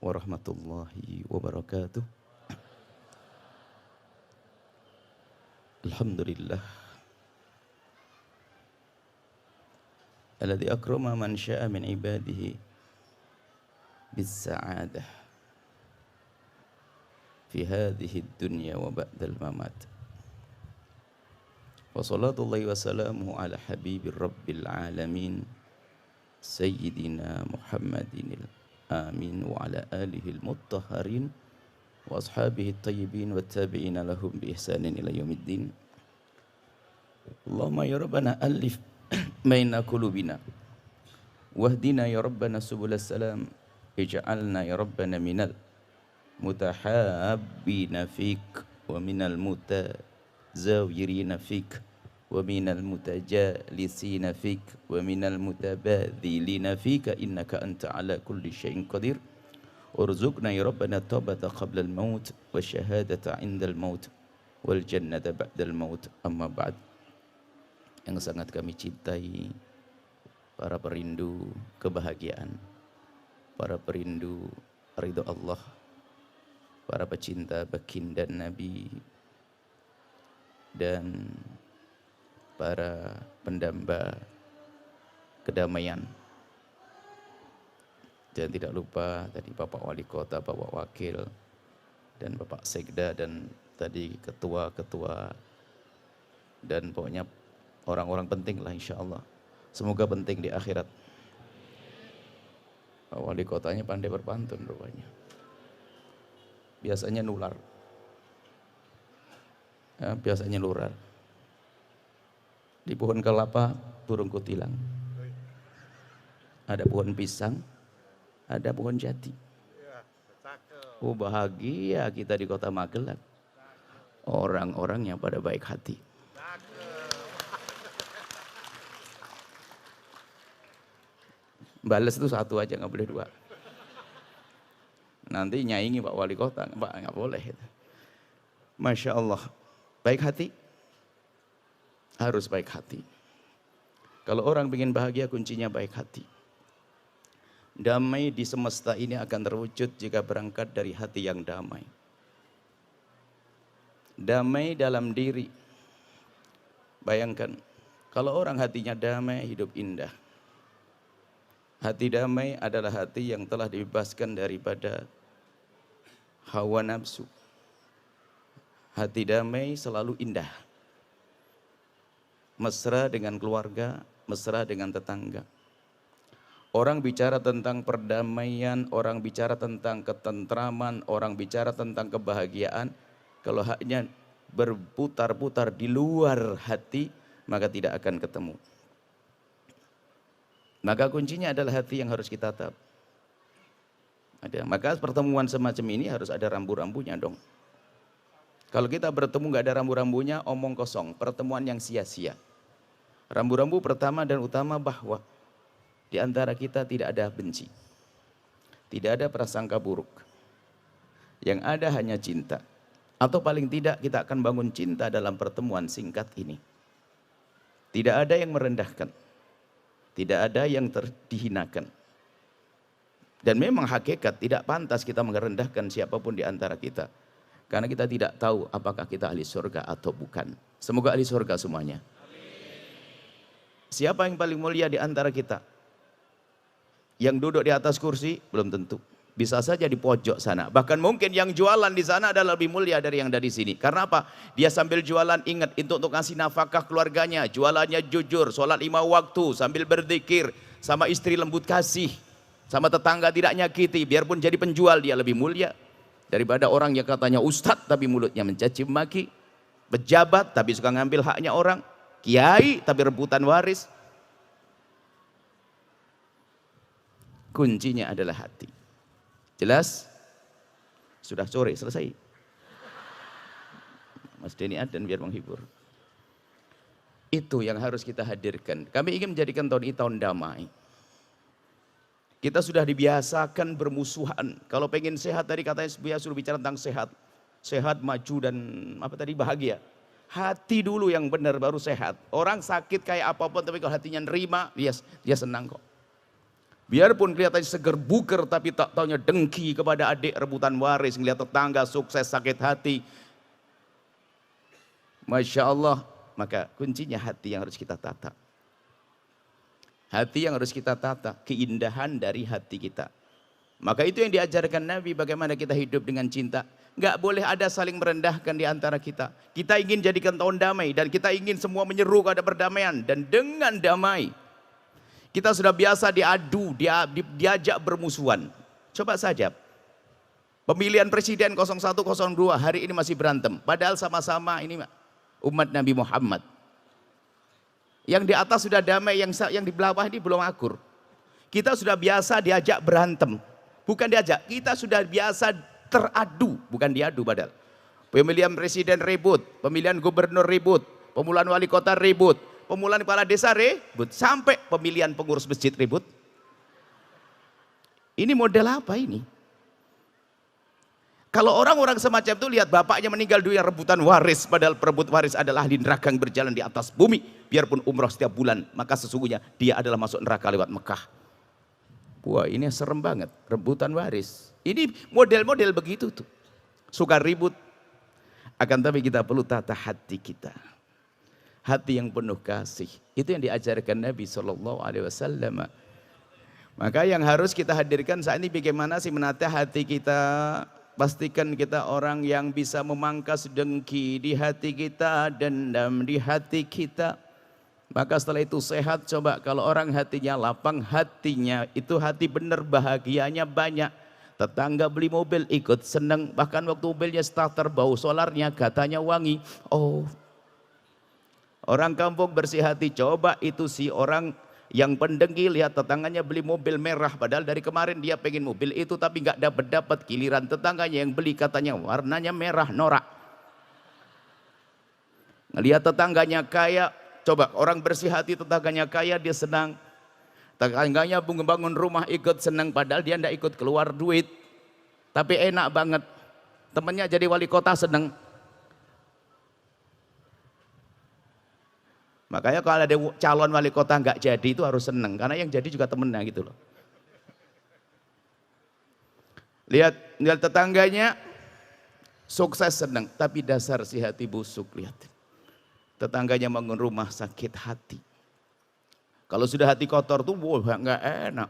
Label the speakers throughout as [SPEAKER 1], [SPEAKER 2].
[SPEAKER 1] warahmatullahi wabarakatuh. Alhamdulillah alladzi akrama man syaa min ibadihi bis sa'adah fi hadhihi dunya wa ba'dal mamat. Wa salatullahi wa salamuhu ala habibir rabbil alamin sayyidina Muhammadinil amin wa ala alihi al-mutahharin wa ashabihi at-tayyibin wa tabi'ina lahum bi ihsanin ila yaumiddin. Allahumma ya rabbana alif baina qulubina wahdina ya rabbana subulas salam ij'alna ya rabbana minal mutahabbina fik wa minal mutazawirina fik wa minal mutajalisina fik wa minal mutabadhilina fika innaka anta ala kulli syai'in qadir. Urzuqna ya rabbana taubata qabla al-maut wa syahadata 'inda al-maut wal jannata ba'da al-maut. Amma ba'd. Yang sangat kami cintai para perindu kebahagiaan, para perindu ridha Allah, para pecinta baginda Nabi, dan para pendamba kedamaian. Dan tidak lupa tadi Bapak Wali Kota, Bapak Wakil, dan Bapak Sekda, dan tadi ketua-ketua, dan pokoknya orang-orang penting lah insya Allah. Semoga penting di akhirat. Pak Wali Kotanya pandai berpantun rupanya. Biasanya nular. Ya, biasanya nular. Di pohon kelapa burung kutilang. Ada pohon pisang, ada pohon jati. Oh bahagia kita di kota Magelang. Orang-orang yang pada baik hati. Balas itu satu aja, nggak boleh dua. Nanti nyaingi Pak Wali Kota, Pak, nggak boleh. Masya Allah, baik hati, harus baik hati. Kalau orang ingin bahagia, kuncinya baik hati. Damai di semesta ini akan terwujud jika berangkat dari hati yang damai. Damai dalam diri. Bayangkan, kalau orang hatinya damai, hidup indah. Hati damai adalah hati yang telah dibebaskan daripada hawa nafsu. Hati damai selalu indah. Mesra dengan keluarga, mesra dengan tetangga. Orang bicara tentang perdamaian, orang bicara tentang ketentraman, orang bicara tentang kebahagiaan. Kalau hanya berputar-putar di luar hati, maka tidak akan ketemu. Maka kuncinya adalah hati yang harus kita tap. Maka pertemuan semacam ini harus ada rambu-rambunya dong. Kalau kita bertemu nggak ada rambu-rambunya, omong kosong, pertemuan yang sia-sia. Rambu-rambu pertama dan utama bahwa di antara kita tidak ada benci. Tidak ada prasangka buruk. Yang ada hanya cinta. Atau paling tidak kita akan bangun cinta dalam pertemuan singkat ini. Tidak ada yang merendahkan. Tidak ada yang dihinakan. Dan memang hakikat tidak pantas kita merendahkan siapapun di antara kita. Karena kita tidak tahu apakah kita ahli surga atau bukan. Semoga ahli surga semuanya. Siapa yang paling mulia di antara kita? Yang duduk di atas kursi? Belum tentu. Bisa saja di pojok sana. Bahkan mungkin yang jualan di sana adalah lebih mulia dari yang dari sini. Karena apa? Dia sambil jualan ingat untuk ngasih nafkah keluarganya. Jualannya jujur, sholat 5 waktu, sambil berzikir, sama istri lembut kasih, sama tetangga tidak nyakiti. Biarpun jadi penjual dia lebih mulia daripada orang yang katanya ustadz tapi mulutnya mencaci maki, pejabat tapi suka ngambil haknya orang, kiai tapi rebutan waris. Kuncinya adalah hati. Jelas? Sudah sore, selesai. Mas Denny Adan biar menghibur. Itu yang harus kita hadirkan. Kami ingin menjadikan tahun ini tahun damai. Kita sudah dibiasakan bermusuhan. Kalau pengen sehat tadi katanya suruh bicara tentang sehat. Sehat, maju, dan apa tadi bahagia. Hati dulu yang benar baru sehat. Orang sakit kayak apapun tapi kalau hatinya nerima, dia senang kok. Biarpun kelihatannya seger buger tapi tak taunya dengki kepada adik rebutan waris, ngelihat tetangga sukses sakit hati. Masya Allah, maka kuncinya hati yang harus kita tata. Hati yang harus kita tata, keindahan dari hati kita. Maka itu yang diajarkan Nabi, bagaimana kita hidup dengan cinta. Enggak boleh ada saling merendahkan di antara kita. Kita ingin jadikan tahun damai dan kita ingin semua menyeru kepada perdamaian. Dan dengan damai, kita sudah biasa diadu, diajak bermusuhan. Coba saja, pemilihan presiden 0102 hari ini masih berantem. Padahal sama-sama ini umat Nabi Muhammad. Yang di atas sudah damai, yang di bawah ini belum akur. Kita sudah biasa diajak berantem. Bukan diajak, kita sudah biasa teradu, bukan diadu padahal. Pemilihan presiden ribut, pemilihan gubernur ribut, pemilihan wali kota ribut, pemilihan kepala desa ribut, sampai pemilihan pengurus masjid ribut. Ini model apa ini? Kalau orang-orang semacam itu lihat bapaknya meninggal dunia rebutan waris, padahal perebut waris adalah ahli neraka yang berjalan di atas bumi. Biarpun umrah setiap bulan, maka sesungguhnya dia adalah masuk neraka lewat Mekah. Wah, ini serem banget, rebutan waris. Ini model-model begitu tuh. Suka ribut. Akan tapi kita perlu tata hati kita. Hati yang penuh kasih. Itu yang diajarkan Nabi SAW. Maka yang harus kita hadirkan saat ini bagaimana sih menata hati kita. Pastikan kita orang yang bisa memangkas dengki di hati kita, dendam di hati kita. Maka setelah itu sehat. Coba kalau orang hatinya lapang, hatinya itu hati benar, bahagianya banyak. Tetangga beli mobil ikut senang, bahkan waktu mobilnya starter bau solarnya katanya wangi. Oh, orang kampung bersih hati. Coba itu si orang yang pendengki lihat tetangganya beli mobil merah, padahal dari kemarin dia pengen mobil itu tapi nggak dapat giliran tetangganya yang beli katanya warnanya merah norak. Ngelihat tetangganya kaya, coba orang bersih hati tetangganya kaya dia senang. Tetangganya bangun rumah ikut senang, padahal dia ndak ikut keluar duit. Tapi enak banget. Temannya jadi wali kota senang. Makanya kalau ada calon wali kota nggak jadi itu harus senang, karena yang jadi juga temennya gitu loh. Lihat tetangganya sukses senang, tapi dasar si hati busuk. Lihat tetangganya bangun rumah sakit hati. Kalau sudah hati kotor tuh wah nggak enak.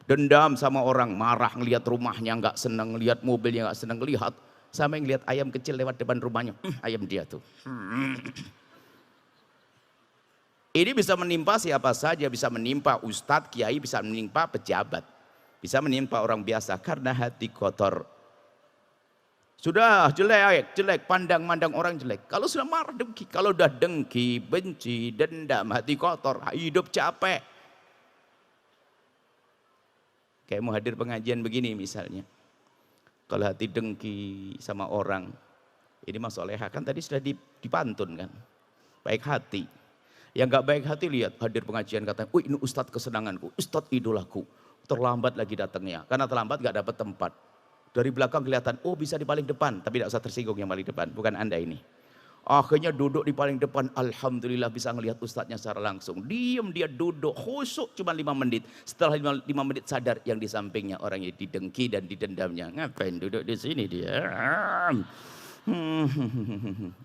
[SPEAKER 1] Dendam sama orang, marah ngelihat rumahnya nggak senang, ngelihat mobilnya nggak senang, lihat sama yang lihat ayam kecil lewat depan rumahnya, ayam dia tuh. Ini bisa menimpa siapa saja, bisa menimpa ustadz, kiai, bisa menimpa pejabat, bisa menimpa orang biasa karena hati kotor. Sudah jelek, pandang-mandang orang jelek. Kalau sudah marah dengki, kalau udah dengki, benci, dendam, hati kotor, hidup capek. Kayak mau hadir pengajian begini misalnya. Kalau hati dengki sama orang, ini Mas Soleha kan tadi sudah dipantun kan, baik hati. Yang gak baik hati lihat hadir pengajian katanya, ini ustadz kesenanganku, ustadz idolaku. Terlambat lagi datangnya, karena terlambat gak dapat tempat. Dari belakang kelihatan, oh bisa di paling depan, tapi tidak usah tersinggung yang paling depan, bukan Anda ini. Akhirnya duduk di paling depan, alhamdulillah bisa ngelihat ustadznya secara langsung. Diam dia duduk, khusyuk cuma 5 menit. Setelah 5 menit sadar yang di sampingnya orang yang didengki dan didendamnya. Ngapain duduk di sini dia?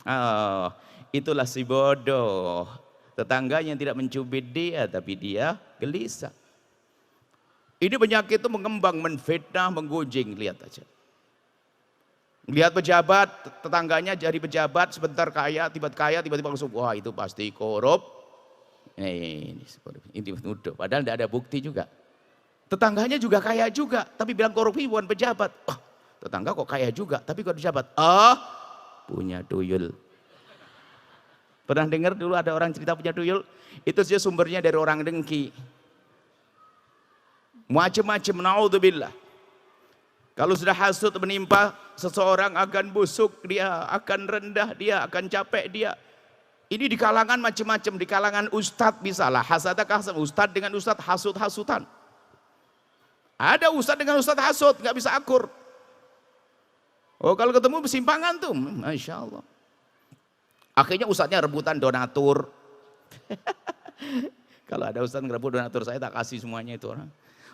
[SPEAKER 1] Oh, itulah si bodoh. Tetangganya tidak mencubit dia, tapi dia gelisah. Ini penyakit itu mengembang, menfitnah, menggunjing. Lihat aja. Lihat pejabat, tetangganya jadi pejabat, sebentar kaya, tiba-tiba langsung, wah itu pasti korup. Ini nuduh, padahal tidak ada bukti juga. Tetangganya juga kaya juga, tapi bilang korupsi bukan pejabat. Oh, tetangga kok kaya juga, tapi kok pejabat. Punya tuyul. Pernah dengar dulu ada orang cerita punya tuyul? Itu saja sumbernya dari orang dengki. Macam-macam, naudzubillah. Kalau sudah hasud menimpa seseorang akan busuk dia, akan rendah dia, akan capek dia. Ini di kalangan macam-macam, di kalangan ustadz misalnya, hasadakah ustadz dengan ustadz hasud-hasutan. Ada ustadz dengan ustadz hasud, nggak bisa akur. Oh kalau ketemu bersimpangan tuh, Masya Allah. Akhirnya ustadznya rebutan donatur. Kalau ada ustadz ngerebut donatur saya tak kasih semuanya itu orang.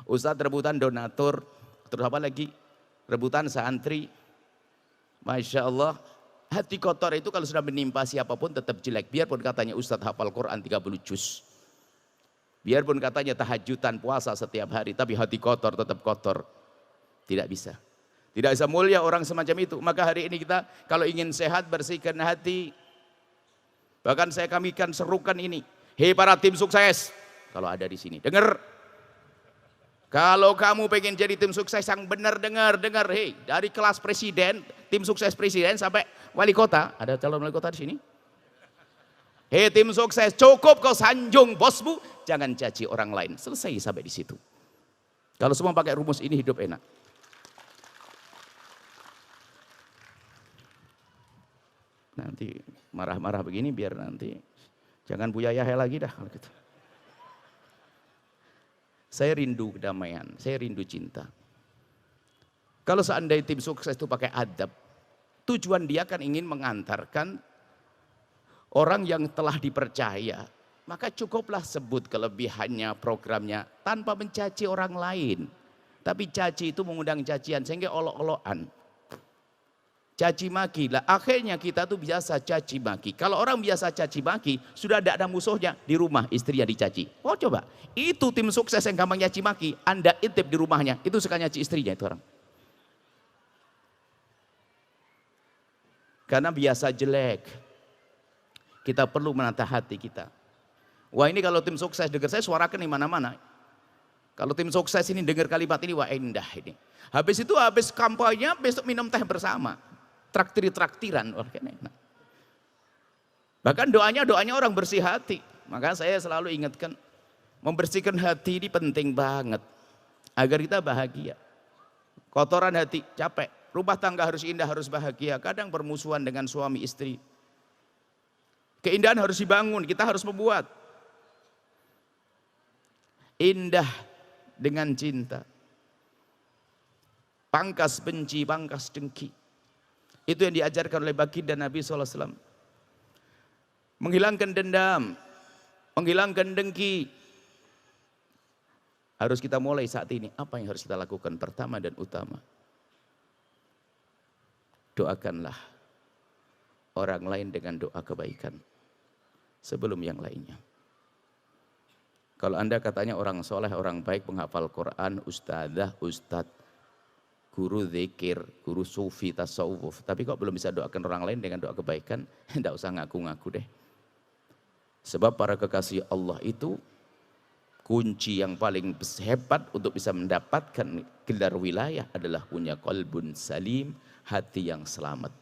[SPEAKER 1] Ustadz rebutan donatur, terus apa lagi? Rebutan santri. Masya Allah, hati kotor itu kalau sudah menimpa siapapun tetap jelek. Biarpun katanya Ustadz hafal Quran 30 juz. Biarpun katanya tahajudan puasa setiap hari, tapi hati kotor tetap kotor. Tidak bisa. Tidak bisa mulia orang semacam itu. Maka hari ini kita kalau ingin sehat bersihkan hati. Bahkan kami kan serukan ini. Hei para tim sukses. Kalau ada di sini, dengar. Kalau kamu pengen jadi tim sukses yang benar, dengar. Hei, dari kelas presiden, tim sukses presiden sampai wali kota. Ada calon wali kota di sini? Hei tim sukses, cukup kau sanjung bosmu. Jangan caci orang lain. Selesai sampai di situ. Kalau semua pakai rumus ini hidup enak. Nanti marah-marah begini biar nanti jangan Buya Yahya lagi dah kalau gitu. Saya rindu kedamaian, saya rindu cinta. Kalau seandainya tim sukses itu pakai adab, tujuan dia kan ingin mengantarkan orang yang telah dipercaya, maka cukuplah sebut kelebihannya, programnya tanpa mencaci orang lain. Tapi caci itu mengundang cacian sehingga olok-olokan. Caci maki lah, akhirnya kita tuh biasa caci maki. Kalau orang biasa caci maki, sudah tidak ada musuhnya di rumah istrinya dicaci. Oh coba, itu tim sukses yang gampang caci maki, Anda intip di rumahnya, itu suka nyaci istrinya itu orang. Karena biasa jelek, kita perlu menata hati kita. Wah ini kalau tim sukses dengar saya suarakan di mana-mana. Kalau tim sukses ini dengar kalimat ini, wah indah ini. Habis itu habis kampanye, besok minum teh bersama. Traktiran. Bahkan doanya orang bersih hati. Maka saya selalu ingatkan, membersihkan hati ini penting banget. Agar kita bahagia. Kotoran hati, capek. Rumah tangga harus indah, harus bahagia. Kadang permusuhan dengan suami istri. Keindahan harus dibangun, kita harus membuat. Indah dengan cinta. Pangkas benci, pangkas dengki. Itu yang diajarkan oleh baginda Nabi SAW. Menghilangkan dendam, menghilangkan dengki. Harus kita mulai saat ini. Apa yang harus kita lakukan? Pertama dan utama, doakanlah orang lain dengan doa kebaikan sebelum yang lainnya. Kalau Anda katanya orang soleh, orang baik, penghafal Quran, ustadzah, ustadz, guru zikir, guru sufi, tasawuf, tapi kok belum bisa doakan orang lain dengan doa kebaikan, tidak usah ngaku-ngaku deh. Sebab para kekasih Allah itu kunci yang paling hebat untuk bisa mendapatkan gelar wilayah adalah punya qalbun salim, hati yang selamat.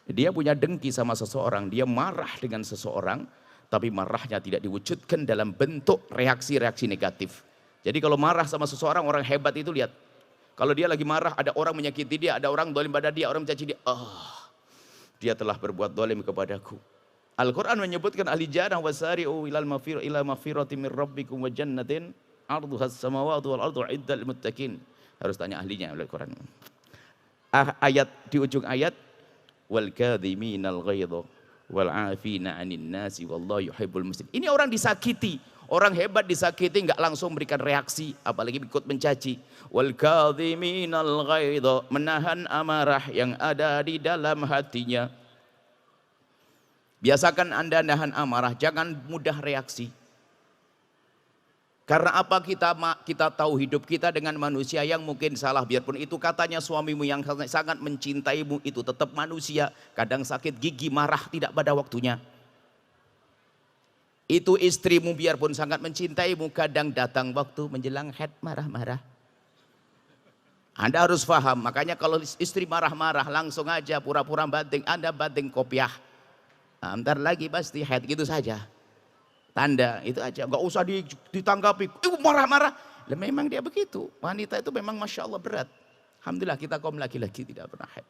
[SPEAKER 1] Dia punya dengki sama seseorang, dia marah dengan seseorang, tapi marahnya tidak diwujudkan dalam bentuk reaksi-reaksi negatif. Jadi kalau marah sama seseorang, orang hebat itu lihat, kalau dia lagi marah, ada orang menyakiti dia, ada orang dolim pada dia, orang mencaci dia. Dia telah berbuat dolim kepadaku. Al-Quran menyebutkan ahli jannah wasari'u ila mafirati min rabbikum wa jannatin arduhas samawati wal ardu iddal muttaqin. Harus tanya ahlinya Al-Quran. Ayat di ujung ayat, wal kadhiminal ghaidha wal 'afina 'anil nasi wallahu yuhibbul muslimin. Ini orang disakiti. Orang hebat disakiti enggak langsung memberikan reaksi, apalagi ikut mencaci. Wal kadhiminal ghaidha, menahan amarah yang ada di dalam hatinya. Biasakan Anda nahan amarah, jangan mudah reaksi. Karena apa, kita tahu hidup kita dengan manusia yang mungkin salah, biarpun itu katanya suamimu yang sangat mencintaimu, itu tetap manusia. Kadang sakit gigi, marah tidak pada waktunya. Itu istrimu biarpun sangat mencintaimu, kadang datang waktu menjelang haid marah-marah. Anda harus paham, makanya kalau istri marah-marah langsung aja pura-pura banting, Anda banting kopiah. Nah, ntar lagi pasti haid, gitu saja. Tanda itu aja, nggak usah ditanggapi. Marah-marah. Memang dia begitu. Wanita itu memang masya Allah berat. Alhamdulillah kita kaum laki-laki tidak pernah haid.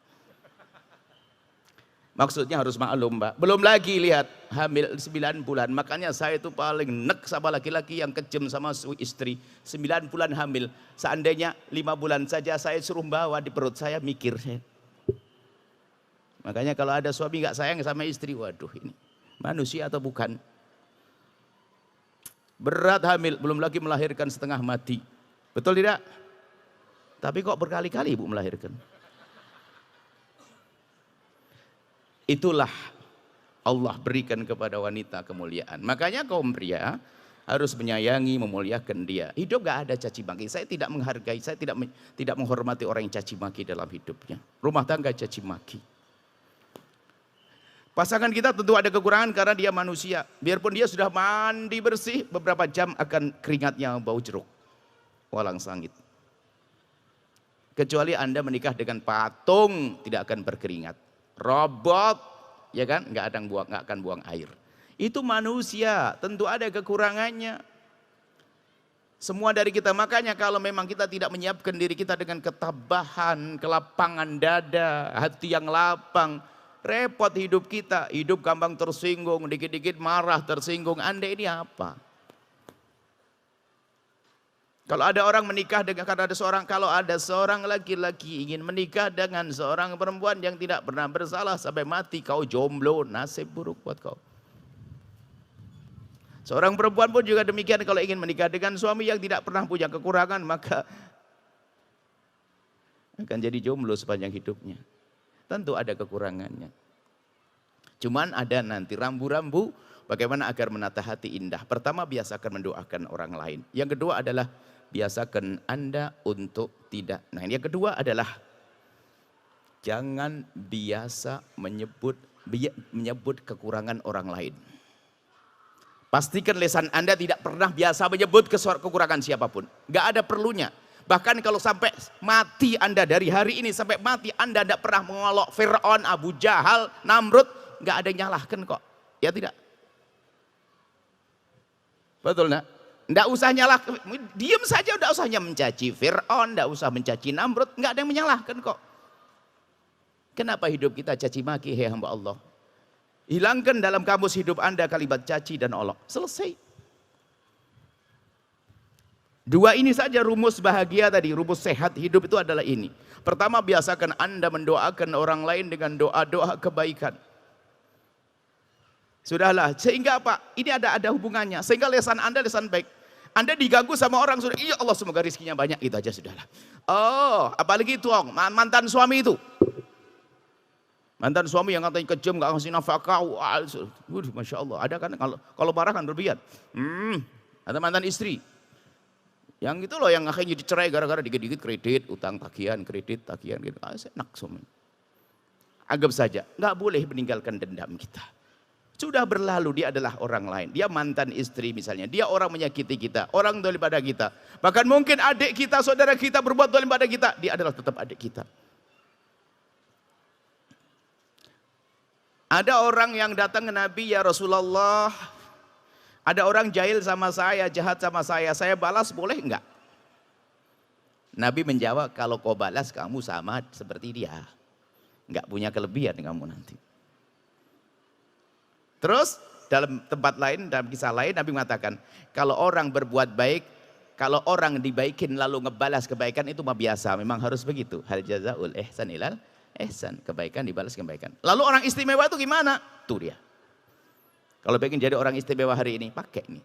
[SPEAKER 1] Maksudnya harus maklum Mbak. Belum lagi lihat hamil 9 bulan. Makanya saya itu paling nek sama laki-laki yang kejam sama istri. 9 bulan hamil. Seandainya 5 bulan saja saya suruh bawa di perut saya, mikir saya. Makanya kalau ada suami nggak sayang sama istri, waduh ini manusia atau bukan? berat hamil, belum lagi melahirkan setengah mati. Betul tidak? Tapi kok berkali-kali ibu melahirkan? Itulah Allah berikan kepada wanita kemuliaan. Makanya kaum pria harus menyayangi, memuliakan dia. Hidup gak ada caci maki. Saya tidak menghargai, saya tidak menghormati orang yang caci maki dalam hidupnya. Rumah tangga caci maki. Pasangan kita tentu ada kekurangan karena dia manusia. Biarpun dia sudah mandi bersih, beberapa jam akan keringatnya bau jeruk. Walang sangit. Kecuali Anda menikah dengan patung, tidak akan berkeringat. Robot, ya kan, nggak akan buang air. Itu manusia, tentu ada kekurangannya. Semua dari kita, makanya kalau memang kita tidak menyiapkan diri kita dengan ketabahan, kelapangan dada, hati yang lapang, repot hidup kita. Hidup gampang tersinggung, dikit-dikit marah, tersinggung. Anda ini apa? Kalau ada orang menikah dengan kalau ada seorang laki-laki ingin menikah dengan seorang perempuan yang tidak pernah bersalah sampai mati, kau jomblo, nasib buruk buat kau. Seorang perempuan pun juga demikian, kalau ingin menikah dengan suami yang tidak pernah punya kekurangan, maka akan jadi jomblo sepanjang hidupnya. Tentu ada kekurangannya. Cuman ada nanti rambu-rambu bagaimana agar menata hati indah. Pertama, biasakan mendoakan orang lain. Yang kedua adalah biasakan Anda untuk tidak. Nah, yang kedua adalah jangan biasa menyebut kekurangan orang lain. Pastikan lisan Anda tidak pernah biasa menyebut kekurangan siapapun. Gak ada perlunya. Bahkan kalau sampai mati Anda, dari hari ini sampai mati Anda tidak pernah mengolok Fir'aun, Abu Jahal, Namrud, gak ada yang nyalahkan kok. Ya tidak? Betul nak? Tidak usah nyalah, diam saja, tidak usahnya mencaci Fir'aun, tidak usah mencaci Namrud, nggak ada yang menyalahkan kok. Kenapa hidup kita caci maki, hei hamba Allah? Hilangkan dalam kamus hidup Anda kalimat caci dan olok. Selesai. Dua ini saja rumus bahagia tadi, rumus sehat hidup itu adalah ini. Pertama, biasakan Anda mendoakan orang lain dengan doa-doa kebaikan. Sudahlah, sehingga apa? Ini ada hubungannya. Sehingga lisan Anda lisan baik. Anda diganggu sama orang, sudah, iya Allah semoga rizkinya banyak, itu aja sudahlah. Oh, apalagi itu mantan suami itu. Mantan suami yang katanya kejam, gak ngasih nafkah. Masya Allah, ada kan kalau marah kan berlebihan. Ada mantan istri. Yang itu loh yang akhirnya dicerai gara-gara dikit-dikit kredit, utang tagihan, kredit, tagihan gitu. Enak suami. Anggap saja, nggak boleh meninggalkan dendam kita. Sudah berlalu, dia adalah orang lain. Dia mantan istri misalnya. Dia orang menyakiti kita, orang zalim pada kita. Bahkan mungkin adik kita, saudara kita berbuat zalim pada kita. Dia adalah tetap adik kita. Ada orang yang datang ke Nabi, ya Rasulullah, ada orang jahil sama saya, jahat sama saya balas boleh enggak? Nabi menjawab, kalau kau balas kamu sama seperti dia. Enggak punya kelebihan kamu nanti. Terus dalam tempat lain, dalam kisah lain Nabi mengatakan, kalau orang berbuat baik, kalau orang dibaikin lalu ngebalas kebaikan itu mah biasa, memang harus begitu. Hal jazaul ihsan ilal ihsan, kebaikan dibalas kebaikan. Lalu orang istimewa itu gimana? Tuh dia. Kalau pengen jadi orang istimewa hari ini, pakai ini.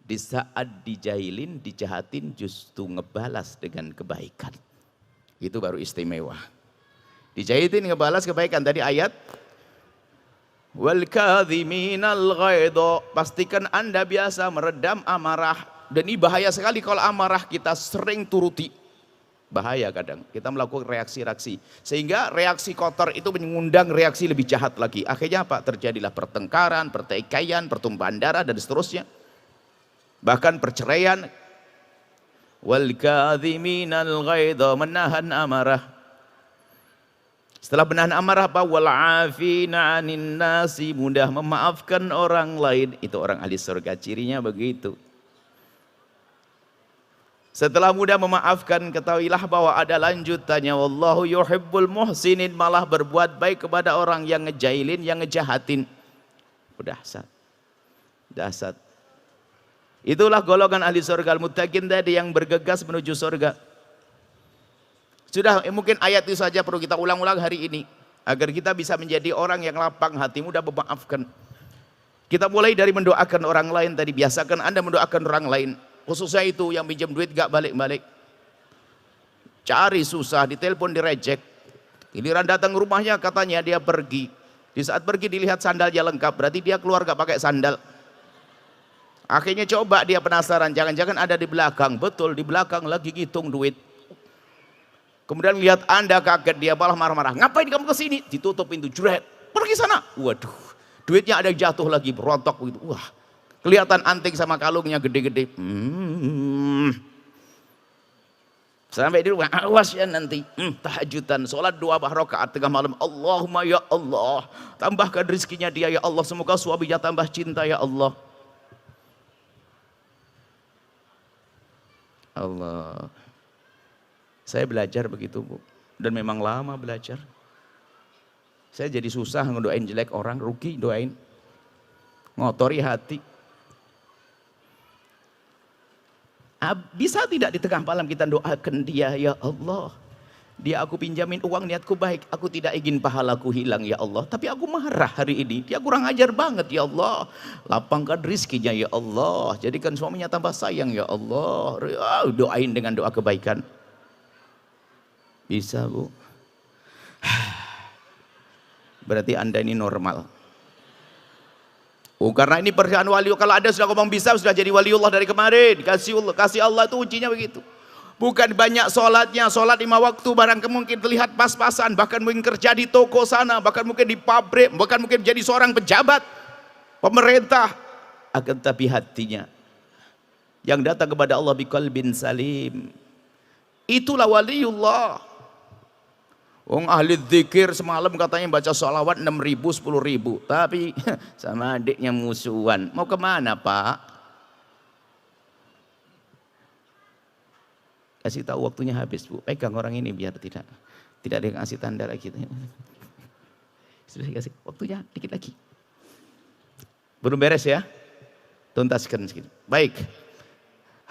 [SPEAKER 1] Di saat dijahilin, dijahatin, justru ngebalas dengan kebaikan. Itu baru istimewa. Dijahitin ngebalas kebaikan. Tadi ayat wal kadhiminal ghaidha, pastikan Anda biasa meredam amarah. Dan ini bahaya sekali kalau amarah kita sering turuti. Bahaya kadang kita melakukan reaksi-reaksi sehingga reaksi kotor itu mengundang reaksi lebih jahat lagi. Akhirnya apa? Terjadilah pertengkaran, pertikaian, pertumpahan darah dan seterusnya. Bahkan perceraian. Wal kadhiminal ghaidha, menahan amarah. Setelah menahan amarah apa? Wal afina 'anin nasi, mudah memaafkan orang lain. Itu orang ahli surga, cirinya begitu. Setelah mudah memaafkan, ketahuilah bahwa ada lanjutannya. Wallahu yuhibbul muhsinin, malah berbuat baik kepada orang yang ngejailin, yang ngejahatin. Dahsyat. Dahsyat. Itulah golongan ahli surga al-muttaqin tadi yang bergegas menuju surga. Sudah, mungkin ayat itu saja perlu kita ulang-ulang hari ini agar kita bisa menjadi orang yang lapang hati, mudah memaafkan. Kita mulai dari mendoakan orang lain tadi. Biasakan Anda mendoakan orang lain. Khususnya itu yang pinjam duit gak balik-balik. Cari susah, ditelepon direject. Giliran datang rumahnya katanya dia pergi. Di saat pergi dilihat sandalnya lengkap, berarti dia keluar gak pakai sandal. Akhirnya coba dia penasaran, jangan-jangan ada di belakang. Betul, di belakang lagi ngitung duit. Kemudian lihat Anda kaget, dia malah marah-marah. Ngapain kamu kesini? Ditutup pintu, jret. Pergi sana. Waduh. Duitnya ada yang jatuh lagi, berontok begitu. Wah, kelihatan anting sama kalungnya gede-gede. Sampai di rumah, awas ya nanti. Tahajudan, sholat 2 rakaat tengah malam. Allahumma ya Allah, tambahkan rezekinya dia ya Allah. Semoga suaminya tambah cinta ya Allah. Allah. Saya belajar begitu, Bu. Dan memang lama belajar. Saya jadi susah ngedoain jelek orang, rugi doain. Ngotori hati. Bisa tidak di tengah malam kita doakan dia, ya Allah. Dia aku pinjamin uang, niatku baik. Aku tidak ingin pahalaku hilang ya Allah. Tapi aku marah hari ini. Dia kurang ajar banget ya Allah. Lapangkan rizkinya ya Allah. Jadikan suaminya tambah sayang ya Allah. Doain dengan doa kebaikan. Bisa, Bu. Berarti Anda ini normal. Oh, karena ini perjalanan wali. Kalau Anda sudah ngomong bisa, sudah jadi waliullah dari kemarin. Kasih Allah itu ujinya begitu. Bukan banyak sholatnya, sholat 5 waktu barang mungkin terlihat pas-pasan, bahkan mungkin kerja di toko sana, bahkan mungkin di pabrik, bahkan mungkin jadi seorang pejabat pemerintah. Akan tapi hatinya yang datang kepada Allah biqalbin salim, itulah waliullah. Wong ahli dzikir semalam katanya baca sholawat 6.000, 10.000, tapi sama adiknya musuhan. Mau kemana Pak? Kasih tahu waktunya habis, Bu. Pegang orang ini biar tidak ada yang kasih tanda lagi. Sudah kasih waktunya dikit lagi. Belum beres ya? Tuntaskan sedikit. Baik.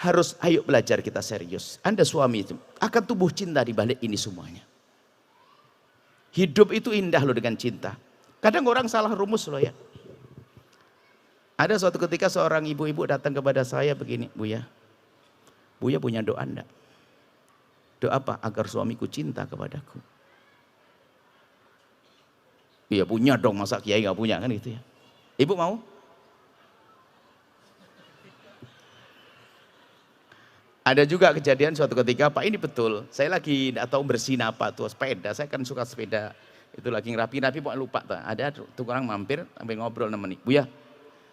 [SPEAKER 1] Harus ayo belajar kita serius. Anda suami itu akan tumbuh cinta di balik ini semuanya. Hidup itu indah loh dengan cinta. Kadang orang salah rumus loh ya. Ada suatu ketika seorang ibu-ibu datang kepada saya begini, Buya punya doa enggak? Doa apa? Agar suamiku cinta kepadaku. Iya punya dong, masa kiai nggak punya kan gitu ya. Ibu mau? Ada juga kejadian suatu ketika, Pak ini betul, saya lagi tidak tahu bersin apa tuh sepeda, saya kan suka sepeda, itu lagi ngerapi-rapi, pokoknya lupa tuh. Ada tuh orang mampir sampai ngobrol namanya, Buya,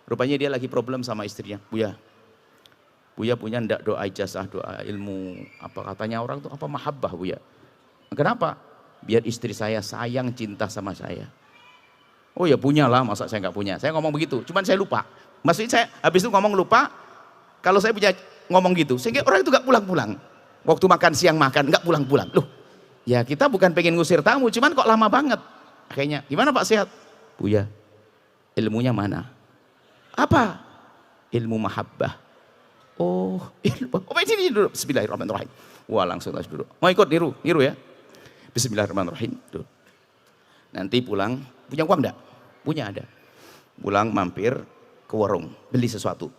[SPEAKER 1] rupanya dia lagi problem sama istrinya, Buya punya ndak doa ijazah, doa ilmu, apa katanya orang tuh apa mahabbah Buya. Kenapa? Biar istri saya sayang cinta sama saya. Oh ya punya lah, masa saya nggak punya? Saya ngomong begitu, cuman saya lupa. Maksudnya saya habis itu ngomong lupa, kalau saya punya ngomong gitu, sehingga orang itu gak pulang-pulang. Waktu makan siang makan, gak pulang-pulang. Loh, ya kita bukan pengen ngusir tamu, cuman kok lama banget. Akhirnya, gimana Pak sehat? Buya, ilmunya mana? Apa? Ilmu mahabbah. Oh, ilmu. Oh, sini dulu. Bismillahirrahmanirrahim. Wah, langsung duduk. Mau ikut niru ya? Bismillahirrahmanirrahim. Duduk. Nanti pulang, punya uang enggak? Punya ada. Pulang mampir ke warung, beli sesuatu.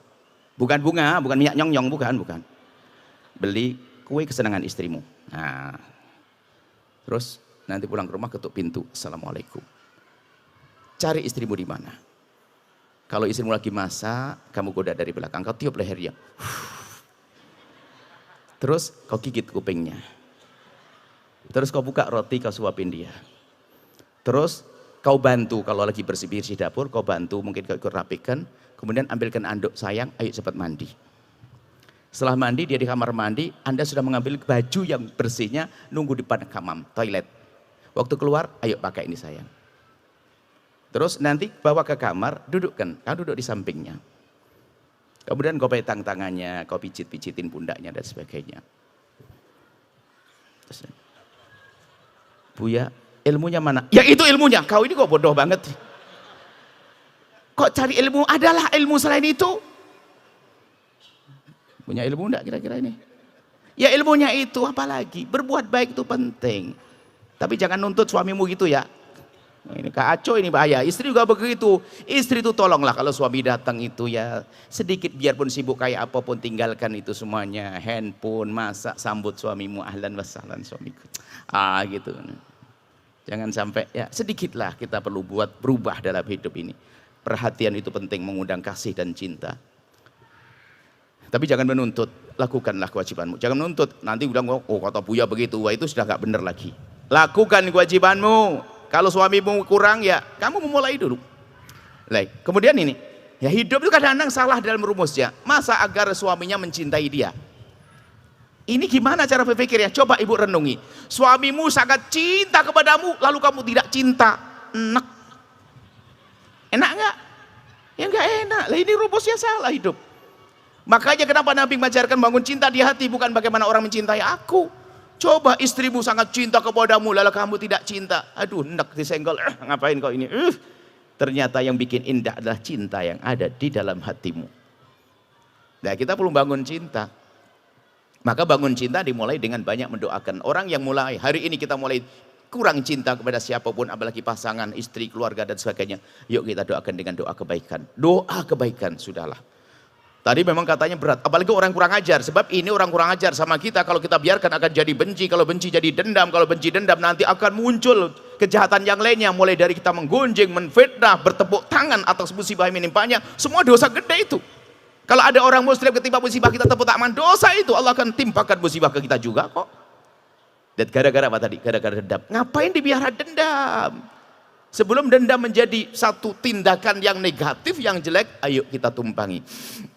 [SPEAKER 1] Bukan bunga, bukan minyak nyong-nyong, bukan. Beli kue kesenangan istrimu. Nah, terus nanti pulang ke rumah ketuk pintu. Assalamualaikum. Cari istrimu di mana? Kalau istrimu lagi masak, kamu goda dari belakang, kau tiup lehernya. Terus kau gigit kupingnya. Terus kau buka roti, kau suapin dia. Terus kau bantu kalau lagi bersih-bersih dapur, kau bantu mungkin kau ikut rapikan. Kemudian ambilkan anduk sayang, ayo cepat mandi. Setelah mandi, dia di kamar mandi, Anda sudah mengambil baju yang bersihnya, nunggu di depan kamar, toilet. Waktu keluar, ayo pakai ini sayang. Terus nanti bawa ke kamar, dudukkan, kamu duduk di sampingnya. Kemudian kau pegang tangannya, kau pijit-pijitin pundaknya dan sebagainya. Terus, Buya, ilmunya mana? Ya itu ilmunya, kau ini kok bodoh banget. Kok cari ilmu? Adalah ilmu selain itu. Punya ilmu enggak kira-kira ini? Ya ilmunya itu, apalagi berbuat baik itu penting. Tapi jangan nuntut suamimu gitu ya. Ini kacau, ini bahaya. Istri juga begitu. Istri itu tolonglah kalau suami datang itu ya sedikit biarpun sibuk kayak apapun tinggalkan itu semuanya. Handphone, masak, sambut suamimu, ahlan wasahlan suamiku. Gitu. Jangan sampai ya sedikitlah kita perlu buat berubah dalam hidup ini. Perhatian itu penting, mengundang kasih dan cinta. Tapi jangan menuntut, lakukanlah kewajibanmu. Jangan menuntut, nanti bilang oh kata Buya begitu, wah itu sudah gak benar lagi. Lakukan kewajibanmu. Kalau suamimu kurang ya kamu memulai dulu. Kemudian ini, ya hidup itu kadang-kadang salah dalam rumusnya. Masa agar suaminya mencintai dia? Ini gimana cara berpikirnya? Coba ibu renungi. Suamimu sangat cinta kepadamu, lalu kamu tidak cinta. Enak. Enak nggak? Ya nggak enak. Lah ini rumusnya salah hidup. Makanya kenapa Nabi mengajarkan bangun cinta di hati, bukan bagaimana orang mencintai aku. Coba istrimu sangat cinta kepadamu, lalu kamu tidak cinta. Aduh, enak disenggol. Ngapain kau ini? Ternyata yang bikin indah adalah cinta yang ada di dalam hatimu. Nah, kita perlu bangun cinta. Maka bangun cinta dimulai dengan banyak mendoakan. Orang yang mulai, hari ini kita mulai kurang cinta kepada siapapun, apalagi pasangan, istri, keluarga dan sebagainya. Yuk kita doakan dengan doa kebaikan. Doa kebaikan, sudahlah. Tadi memang katanya berat, apalagi orang kurang ajar. Sebab ini orang kurang ajar sama kita, kalau kita biarkan akan jadi benci. Kalau benci jadi dendam, kalau benci dendam nanti akan muncul kejahatan yang lainnya. Mulai dari kita menggunjing, menfitnah, bertepuk tangan atas musibah yang menimpanya. Semua dosa gede itu. Kalau ada orang muslim ketimpa musibah kita tepuk tangan, dosa itu Allah akan timpakan musibah ke kita juga kok. Dan gara-gara apa tadi? Gara-gara dendam. Ngapain dibiarkan dendam? Sebelum dendam menjadi satu tindakan yang negatif, yang jelek, ayo kita tumpangi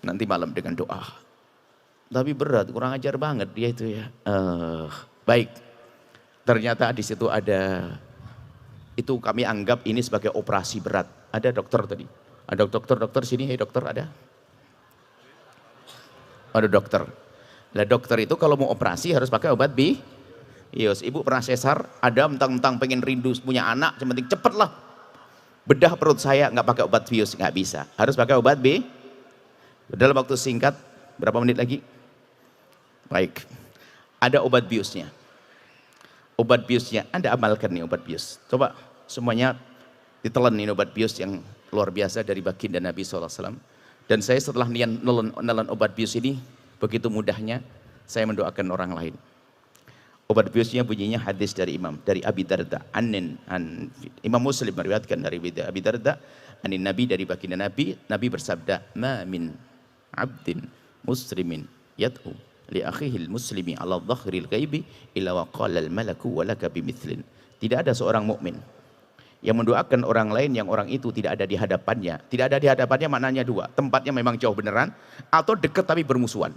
[SPEAKER 1] nanti malam dengan doa. Tapi berat, kurang ajar banget dia itu ya. Baik, ternyata di situ ada, itu kami anggap ini sebagai operasi berat. Ada dokter tadi, ada dokter sini, hey dokter ada? Ada dokter. Nah dokter itu kalau mau operasi harus pakai obat Yes, ibu pernah sesar, ada mentang-mentang pengen rindu punya anak, yang penting cepet lah. Bedah perut saya, nggak pakai obat bius, nggak bisa. Harus pakai obat dalam waktu singkat, berapa menit lagi? Baik, ada obat biusnya. Obat biusnya, Anda amalkan nih obat bius. Coba semuanya ditelan nih obat bius yang luar biasa dari baginda Nabi SAW. Dan saya setelah nelan obat bius ini, begitu mudahnya, saya mendoakan orang lain. Obat biusnya bunyinya hadis dari Abi Darda, Imam Muslim meriwayatkan dari Abi Darda, Nabi, dari baginda Nabi bersabda, "Ma min 'abdin muslimin yad'u li akhihi al-muslimi 'ala dhahril ghaibi illa wa qala al-malaku wa laka bimithlin." Tidak ada seorang mukmin yang mendoakan orang lain yang orang itu tidak ada di hadapannya. Tidak ada di hadapannya maknanya dua, tempatnya memang jauh beneran atau dekat tapi bermusuhan.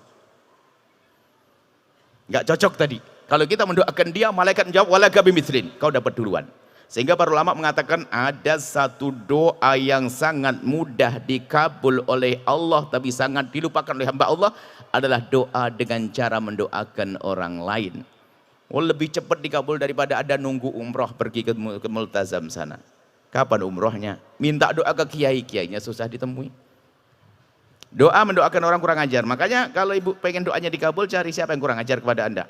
[SPEAKER 1] Enggak cocok tadi. Kalau kita mendoakan dia, malaikat menjawab walaka bimithlin, kau dapat duluan. Sehingga para ulama mengatakan ada satu doa yang sangat mudah dikabul oleh Allah tapi sangat dilupakan oleh hamba Allah, adalah doa dengan cara mendoakan orang lain. Lebih cepat dikabul daripada ada nunggu umroh pergi ke multazam sana. Kapan umrohnya? Minta doa ke kiai-kiainya susah ditemui. Doa mendoakan orang kurang ajar. Makanya kalau ibu pengen doanya dikabul, cari siapa yang kurang ajar kepada Anda.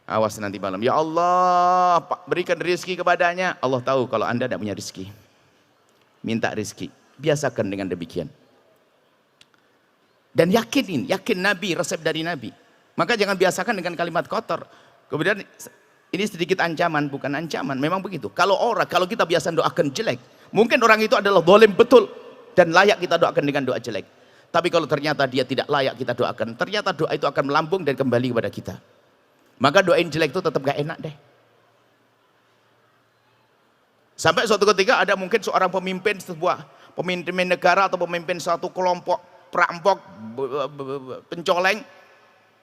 [SPEAKER 1] Awas nanti malam, ya Allah berikan rezeki kepadanya. Allah tahu kalau Anda tidak punya rezeki. Minta rezeki, biasakan dengan demikian. Dan yakin Nabi, resep dari Nabi. Maka jangan biasakan dengan kalimat kotor. Kemudian ini sedikit ancaman, bukan ancaman, memang begitu. Kalau kita biasa doakan jelek, mungkin orang itu adalah zalim betul dan layak kita doakan dengan doa jelek. Tapi kalau ternyata dia tidak layak kita doakan, ternyata doa itu akan melambung dan kembali kepada kita. Maka doain jelek itu tetap gak enak deh. Sampai suatu ketika ada mungkin seorang pemimpin negara atau pemimpin suatu kelompok perampok, pencoleng.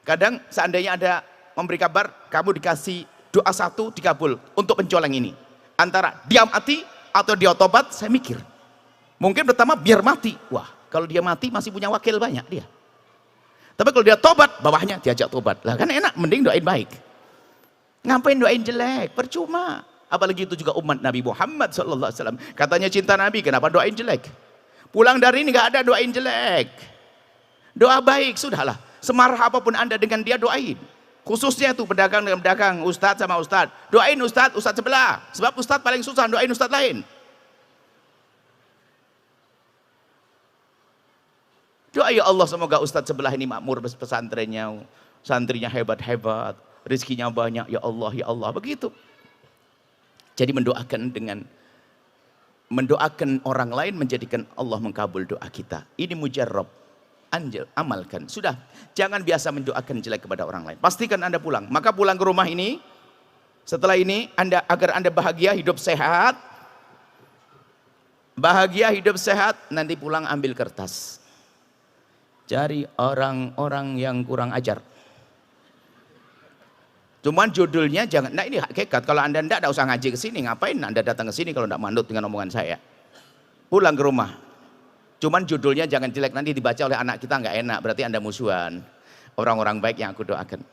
[SPEAKER 1] Kadang seandainya ada memberi kabar, kamu dikasih doa satu dikabul untuk pencoleng ini. Antara dia mati atau dia tobat, saya mikir. Mungkin pertama biar mati. Wah, kalau dia mati masih punya wakil banyak dia. Tapi kalau dia tobat, bawahnya diajak tobat. Lah kan enak, mending doain baik. Ngapain doain jelek? Percuma. Apalagi itu juga umat Nabi Muhammad SAW. Katanya cinta Nabi, kenapa doain jelek? Pulang dari ini gak ada doain jelek. Doa baik, sudahlah. Semarah apapun Anda dengan dia, doain. Khususnya tuh pedagang dengan pedagang, ustadz sama ustadz. Doain ustadz sebelah. Sebab ustadz paling susah, doain ustadz lain. Doa ya Allah semoga ustadz sebelah ini makmur pesantrennya, santrinya hebat-hebat, rizkinya banyak, ya Allah, begitu. Jadi mendoakan orang lain menjadikan Allah mengkabul doa kita. Ini mujarrab. Anjel, amalkan. Sudah, jangan biasa mendoakan jelek kepada orang lain. Pastikan Anda pulang. Maka pulang ke rumah ini, setelah ini agar Anda bahagia, hidup sehat. Bahagia, hidup sehat, nanti pulang ambil kertas. Cari orang-orang yang kurang ajar. Cuman judulnya jangan, nah ini hakikat. Kalau Anda tidak usah ngaji ke sini, ngapain Anda datang ke sini kalau tidak manut dengan omongan saya? Pulang ke rumah. Cuman judulnya jangan jelek, nanti dibaca oleh anak kita nggak enak, berarti Anda musuhan. Orang-orang baik yang aku doakan.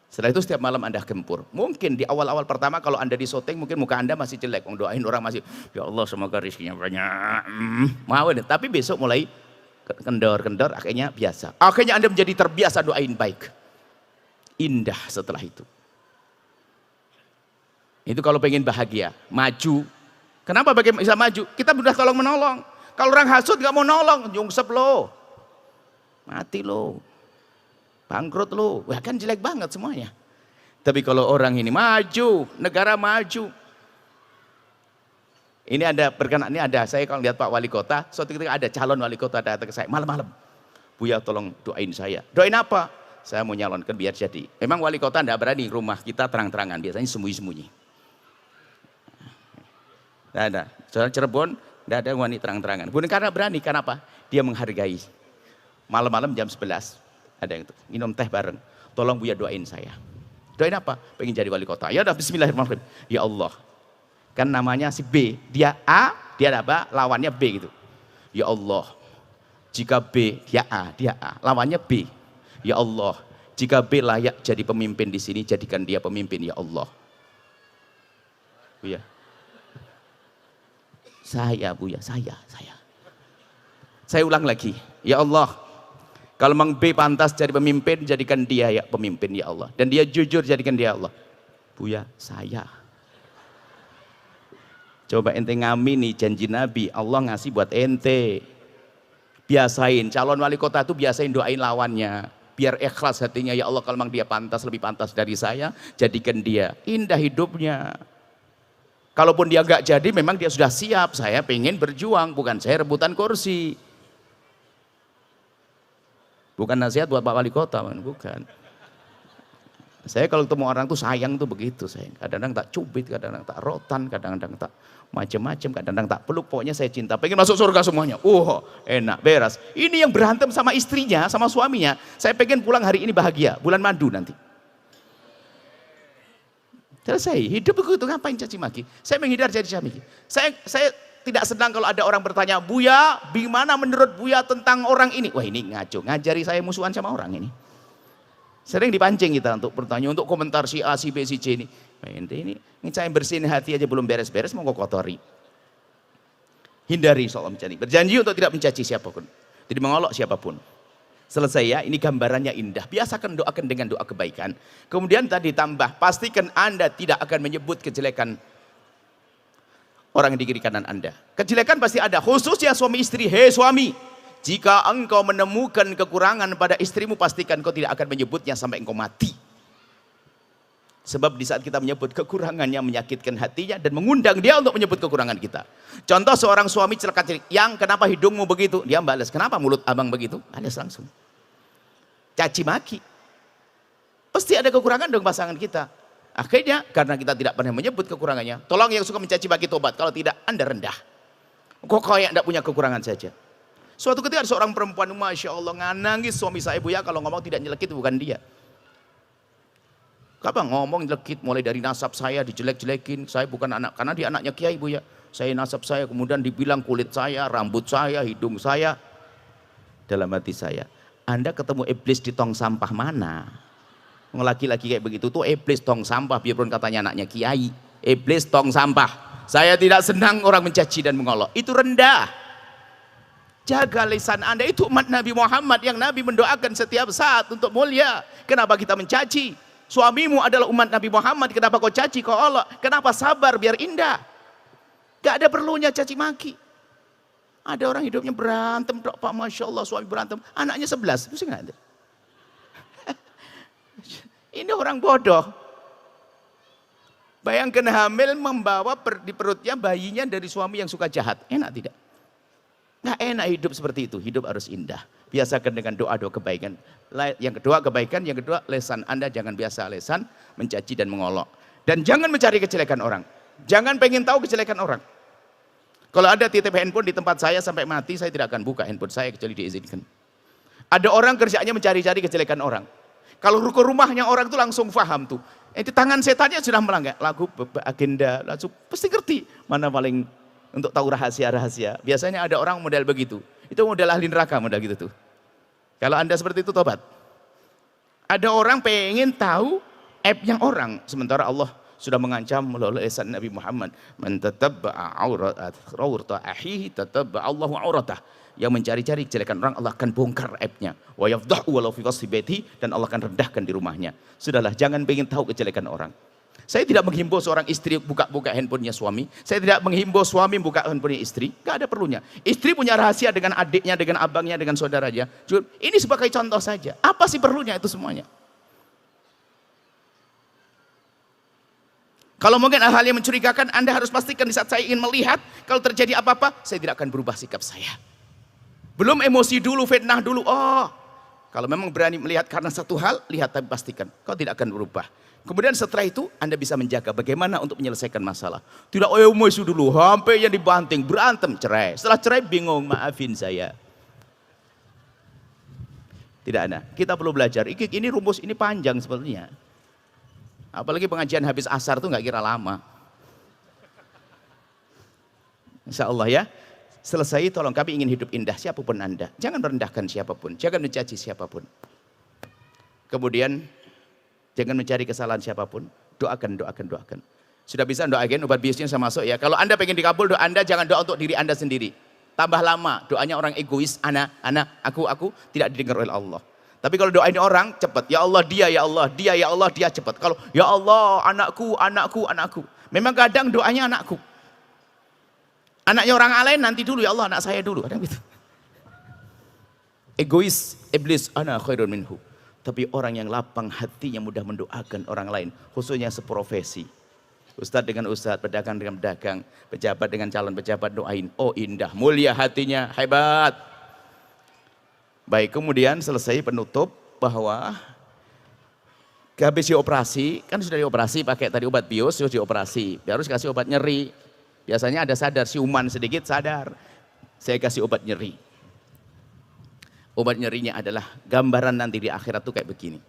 [SPEAKER 1] Setelah itu setiap malam Anda gempur. Mungkin di awal-awal pertama kalau Anda di syuting mungkin muka Anda masih jelek, doain orang masih, ya Allah semoga rezekinya banyak. Mau deh, tapi besok mulai kendor-kendor, akhirnya biasa. Akhirnya Anda menjadi terbiasa doain baik. Indah setelah itu. Itu kalau pengen bahagia, maju. Kenapa bagaimana bisa maju? Kita sudah tolong menolong. Kalau orang hasut nggak mau nolong, nyungsep lo, mati lo, bangkrut lo, wah kan jelek banget semuanya. Tapi kalau orang ini maju, negara maju. Ini ada berkenan, ini ada saya kalau lihat Pak Wali Kota, suatu ketika ada calon wali kota datang ke saya malam-malam. Buya tolong doain saya. Doain apa? Saya mau nyalonkan biar jadi. Memang wali kota tidak berani, rumah kita terang-terangan, biasanya sembunyi-sembunyi. Tidak ada. Soal Cirebon, tidak ada wanita terang-terangan. Bukan karena berani, karena apa? Dia menghargai. Malam-malam jam 11, ada yang minum teh bareng. Tolong Buya doain saya. Doain apa? Pengen jadi wali kota. Ya udah, bismillahirrahmanirrahim. Ya Allah. Kan namanya si B. Dia A, dia apa? Lawannya B gitu. Ya Allah. Jika B, dia A, lawannya B. Ya Allah. Jika B layak jadi pemimpin di sini, jadikan dia pemimpin, ya Allah. Buya. Buya, saya. Saya ulang lagi, ya Allah, kalau Mang B pantas jadi pemimpin, jadikan dia ya pemimpin, ya Allah. Dan dia jujur, jadikan dia Allah. Buya, saya. Coba ente ngamini janji Nabi, Allah ngasih buat ente. Biasain, calon wali kota itu biasain doain lawannya. Biar ikhlas hatinya, ya Allah kalau memang dia pantas, lebih pantas dari saya, jadikan dia. Indah hidupnya. Kalaupun dia nggak jadi, memang dia sudah siap. Saya pengen berjuang, bukan saya rebutan kursi. Bukan nasihat buat Pak Wali Kota, bukan. Saya kalau ketemu orang tuh sayang tuh begitu. Saya kadang-kadang tak cubit, kadang-kadang tak rotan, kadang-kadang tak macam-macam, kadang-kadang tak peluk. Pokoknya saya cinta, pengen masuk surga semuanya. Enak, beres. Ini yang berantem sama istrinya, sama suaminya. Saya pengen pulang hari ini bahagia, bulan madu nanti. Selesai, hidup begitu, ngapain caci maki? Saya menghindar jadi caci maki. Saya tidak senang kalau ada orang bertanya, Buya, bagaimana menurut Buya tentang orang ini? Wah ini ngaco, ngajari saya musuhan sama orang ini. Sering dipancing kita untuk bertanya, untuk komentar si A, si B, si C ini. Ini saya bersihin hati aja belum beres-beres, mau kotori. Hindari soal mencaci. Berjanji untuk tidak mencaci siapapun, tidak mengolok siapapun. Selesai ya, ini gambarannya indah. Biasakan doakan dengan doa kebaikan. Kemudian tadi tambah, pastikan Anda tidak akan menyebut kejelekan orang di kiri kanan Anda. Kejelekan pasti ada, khususnya suami istri. Hei suami, jika engkau menemukan kekurangan pada istrimu, pastikan kau tidak akan menyebutnya sampai engkau mati. Sebab di saat kita menyebut kekurangannya, menyakitkan hatinya dan mengundang dia untuk menyebut kekurangan kita. Contoh seorang suami celaka, yang kenapa hidungmu begitu? Dia balas, kenapa mulut abang begitu? Balas langsung. Caci maki. Pasti ada kekurangan dong pasangan kita. Akhirnya karena kita tidak pernah menyebut kekurangannya, tolong yang suka mencaci maki tobat. Kalau tidak, Anda rendah. Kok kayak tidak punya kekurangan saja. Suatu ketika ada seorang perempuan, Masya Allah, nangis suami saya, Buya, kalau ngomong tidak nyelekit bukan dia. Kapan ngomong nyelekit, mulai dari nasab saya dijelek-jelekin, saya bukan anak, karena dia anaknya Kiai, Buya. Saya nasab saya, kemudian dibilang kulit saya, rambut saya, hidung saya. Dalam hati saya, Anda ketemu iblis di tong sampah mana? Laki-laki kayak begitu tuh iblis tong sampah, biarpun katanya anaknya Kiai. Iblis tong sampah. Saya tidak senang orang mencaci dan mengolok, itu rendah. Jaga lisan Anda, itu umat Nabi Muhammad yang Nabi mendoakan setiap saat untuk mulia. Kenapa kita mencaci? Suamimu adalah umat Nabi Muhammad, kenapa kau caci kau Allah? Kenapa sabar biar indah? Gak ada perlunya caci maki. Ada orang hidupnya berantem, Pak, Masya Allah suami berantem, anaknya 11, mesti nggak ada. Ini orang bodoh. Bayangkan hamil membawa di perutnya bayinya dari suami yang suka jahat, enak tidak? Nggak enak hidup seperti itu, hidup harus indah. Biasakan dengan doa-doa kebaikan. Yang kedua kebaikan, yang kedua lesan Anda jangan biasa lesan mencaci dan mengolok. Dan jangan mencari kejelekan orang. Jangan pengen tahu kejelekan orang. Kalau ada titip handphone di tempat saya sampai mati, saya tidak akan buka handphone saya kecuali diizinkan. Ada orang kerjanya mencari-cari kejelekan orang. Kalau ke rumahnya orang itu langsung paham tuh. Itu tangan setannya sudah melanggar. Lagu agenda, langsung pasti ngerti mana paling untuk tahu rahasia-rahasia. Biasanya ada orang model begitu. Itu model ahli neraka model gitu tuh. Kalau Anda seperti itu tobat. Ada orang pengen tahu aibnya orang, sementara Allah sudah mengancam melalui lisan Nabi Muhammad, man tatabba'a aurata akhihi tatabba'a Allahu auratah. Yang mencari-cari kejelekan orang, Allah akan bongkar aibnya. Wa yafdahu walau fi wasfi baiti, dan Allah akan rendahkan di rumahnya. Sudahlah, jangan pengen tahu kejelekan orang. Saya tidak menghimbau seorang istri buka-buka handphonenya suami. Saya tidak menghimbau suami buka handphonenya istri. Gak ada perlunya. Istri punya rahasia dengan adiknya, dengan abangnya, dengan saudaranya. Ini sebagai contoh saja. Apa sih perlunya itu semuanya? Kalau mungkin hal-hal yang mencurigakan, Anda harus pastikan di saat saya ingin melihat, kalau terjadi apa-apa, saya tidak akan berubah sikap saya. Belum emosi dulu, fitnah dulu. Oh, kalau memang berani melihat karena satu hal, lihat tapi pastikan. Kau tidak akan berubah. Kemudian setelah itu Anda bisa menjaga bagaimana untuk menyelesaikan masalah. Tidak emosi dulu, sampai yang dibanting, berantem, cerai. Setelah cerai bingung, maafin saya. Tidak ada. Kita perlu belajar. Ini rumus ini panjang sebenarnya. Apalagi pengajian habis asar tuh nggak kira lama. Insya Allah ya. Selesai, tolong kami ingin hidup indah siapapun Anda. Jangan merendahkan siapapun, jangan mencaci siapapun. Kemudian jangan mencari kesalahan siapapun. Doakan. Sudah bisa doakan obat biusnya saya masuk ya. Kalau Anda pengen dikabul doa Anda, jangan doa untuk diri Anda sendiri. Tambah lama, doanya orang egois, ana, aku tidak didengar oleh Allah. Tapi kalau doain orang cepat, ya Allah dia, ya Allah dia, ya Allah dia, cepat. Kalau ya Allah anakku. Memang kadang doanya anakku. Anaknya orang lain nanti dulu, ya Allah anak saya dulu. Ada gitu. Egois, iblis, ana khairun minhu. Tapi orang yang lapang hatinya mudah mendoakan orang lain, khususnya seprofesi. Ustadz dengan ustadz, pedagang dengan pedagang, pejabat dengan calon pejabat, doain. Oh indah, mulia hatinya, hebat. Baik, kemudian selesai penutup bahwa habis dioperasi, kan sudah dioperasi pakai tadi obat bius, sudah dioperasi. Harus kasih obat nyeri. Biasanya ada sadar, siuman sedikit sadar. Saya kasih obat nyeri. Obat nyerinya adalah gambaran nanti di akhirat tuh kayak begini.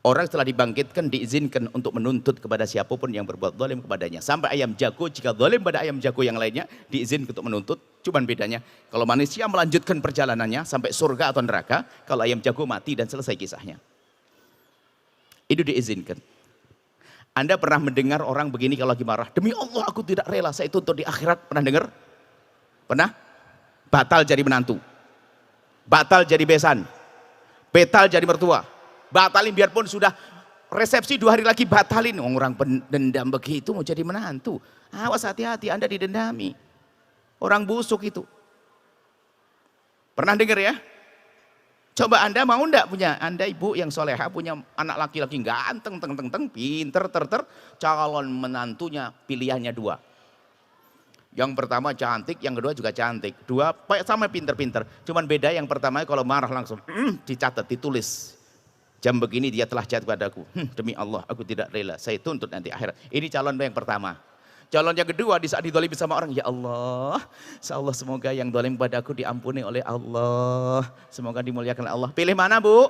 [SPEAKER 1] Orang setelah dibangkitkan diizinkan untuk menuntut kepada siapapun yang berbuat zalim kepadanya. Sampai ayam jago, jika zalim pada ayam jago yang lainnya, diizinkan untuk menuntut. Cuman bedanya, kalau manusia melanjutkan perjalanannya sampai surga atau neraka, kalau ayam jago mati dan selesai kisahnya. Itu diizinkan. Anda pernah mendengar orang begini kalau lagi marah, demi Allah aku tidak rela saya tuntut di akhirat. Pernah dengar? Pernah? Batal jadi menantu. Batal jadi besan, batal jadi mertua, batalin biarpun sudah resepsi 2 hari lagi batalin. Orang pendendam begitu mau jadi menantu, awas hati-hati Anda didendami. Orang busuk itu. Pernah dengar ya? Coba Anda mau enggak punya, Anda ibu yang soleha punya anak laki-laki ganteng, pinter, calon menantunya pilihannya 2. Yang pertama cantik, yang kedua juga cantik. 2 sama pinter-pinter. Cuman beda yang pertama kalau marah langsung dicatat, ditulis. Jam begini dia telah jatuh padaku. Demi Allah aku tidak rela, saya tuntut nanti akhirat. Ini calon yang pertama. Calon yang kedua di saat didolimi sama orang, ya Allah semoga yang dolim padaku diampuni oleh Allah. Semoga dimuliakan oleh Allah. Pilih mana Bu?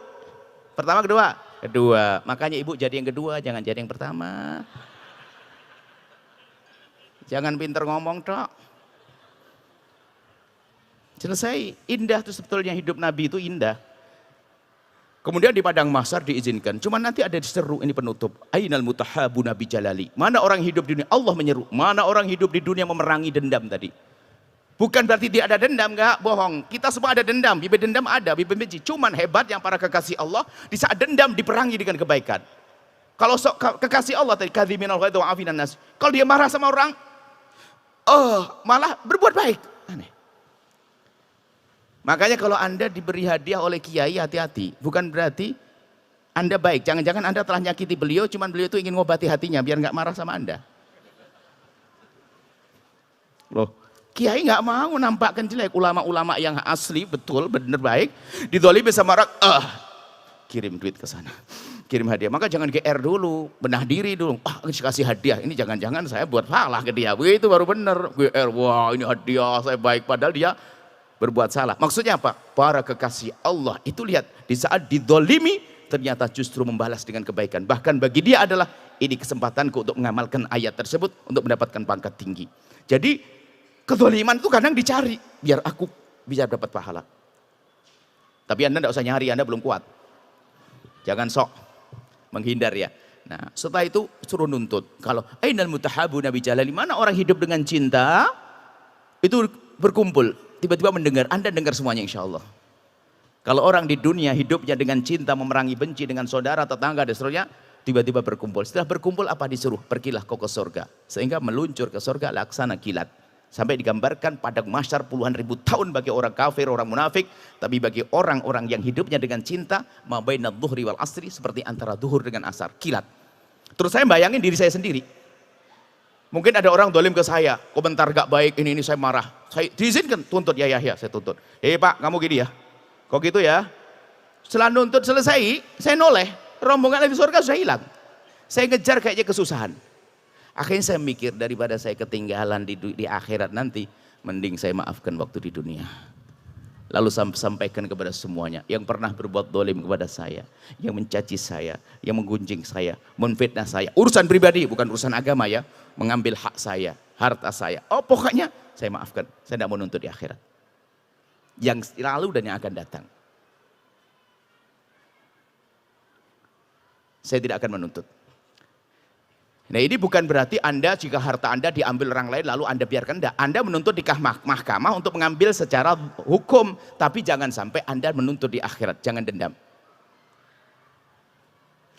[SPEAKER 1] Pertama kedua? Kedua. Makanya ibu jadi yang kedua, jangan jadi yang pertama. Jangan pinter ngomong tok. Selesai. Indah itu sebetulnya hidup Nabi itu indah. Kemudian di padang mahsyar diizinkan. Cuma nanti ada diseru, ini penutup. Ainal mutahabu Nabi Jalali. Mana orang hidup di dunia? Allah menyeru. Mana orang hidup di dunia memerangi dendam tadi? Bukan berarti dia ada dendam, enggak, bohong. Kita semua ada dendam, bibit dendam ada, bibit benci. Cuman hebat yang para kekasih Allah, di saat dendam diperangi dengan kebaikan. Kalau kekasih Allah tadi, kadziminal ghaidha wa afinan nas. Kalau dia marah sama orang, malah berbuat baik. Aneh. Makanya kalau Anda diberi hadiah oleh kiai, hati-hati. Bukan berarti Anda baik. Jangan-jangan Anda telah nyakiti beliau, cuman beliau itu ingin ngobati hatinya biar nggak marah sama Anda. Loh, kiai nggak mau nampakkan jelek. Ulama-ulama yang asli, betul, benar baik, didolimi sama orang, kirim duit ke sana, kirim hadiah. Maka jangan GR dulu, benah diri dulu. Kasih hadiah, ini jangan-jangan saya buat salah ke dia. Begitu baru benar. GR, wah ini hadiah, saya baik. Padahal dia berbuat salah. Maksudnya apa? Para kekasih Allah itu lihat, di saat didolimi, ternyata justru membalas dengan kebaikan. Bahkan bagi dia adalah, ini kesempatanku untuk mengamalkan ayat tersebut, untuk mendapatkan pangkat tinggi. Jadi, kedoliman itu kadang dicari, biar aku bisa dapat pahala. Tapi Anda tidak usah nyari, Anda belum kuat. Jangan sok menghindar ya. Nah, setelah itu suruh nuntut. Kalau ainal mutahabuna bi jalali, mana orang hidup dengan cinta itu berkumpul, tiba-tiba mendengar, Anda dengar semuanya insya Allah. Kalau orang di dunia hidupnya dengan cinta, memerangi benci dengan saudara, tetangga dan seterusnya, tiba-tiba berkumpul. Setelah berkumpul apa disuruh? Pergilah kau ke surga. Sehingga meluncur ke surga laksana kilat. Sampai digambarkan padang mahsyar puluhan ribu tahun bagi orang kafir, orang munafik. Tapi bagi orang-orang yang hidupnya dengan cinta, ma baina dhuhri wal asri, seperti antara duhur dengan asar, kilat. Terus saya bayangin diri saya sendiri. Mungkin ada orang dolim ke saya, komentar gak baik, ini saya marah. Saya diizinkan tuntut, ya saya tuntut. Pak, kamu gini ya, kok gitu ya. Setelah nuntut selesai, saya noleh, rombongan di surga sudah hilang. Saya ngejar kayaknya kesusahan. Akhirnya saya mikir, daripada saya ketinggalan di akhirat nanti, mending saya maafkan waktu di dunia. Lalu sampaikan kepada semuanya yang pernah berbuat dolim kepada saya, yang mencaci saya, yang menggunjing saya, memfitnah saya. Urusan pribadi, bukan urusan agama ya. Mengambil hak saya, harta saya. Pokoknya saya maafkan. Saya tidak mau nuntut di akhirat. Yang lalu dan yang akan datang. Saya tidak akan menuntut. Nah ini bukan berarti Anda jika harta Anda diambil orang lain lalu Anda biarkan. Tidak. Anda menuntut di mahkamah untuk mengambil secara hukum. Tapi jangan sampai Anda menuntut di akhirat. Jangan dendam.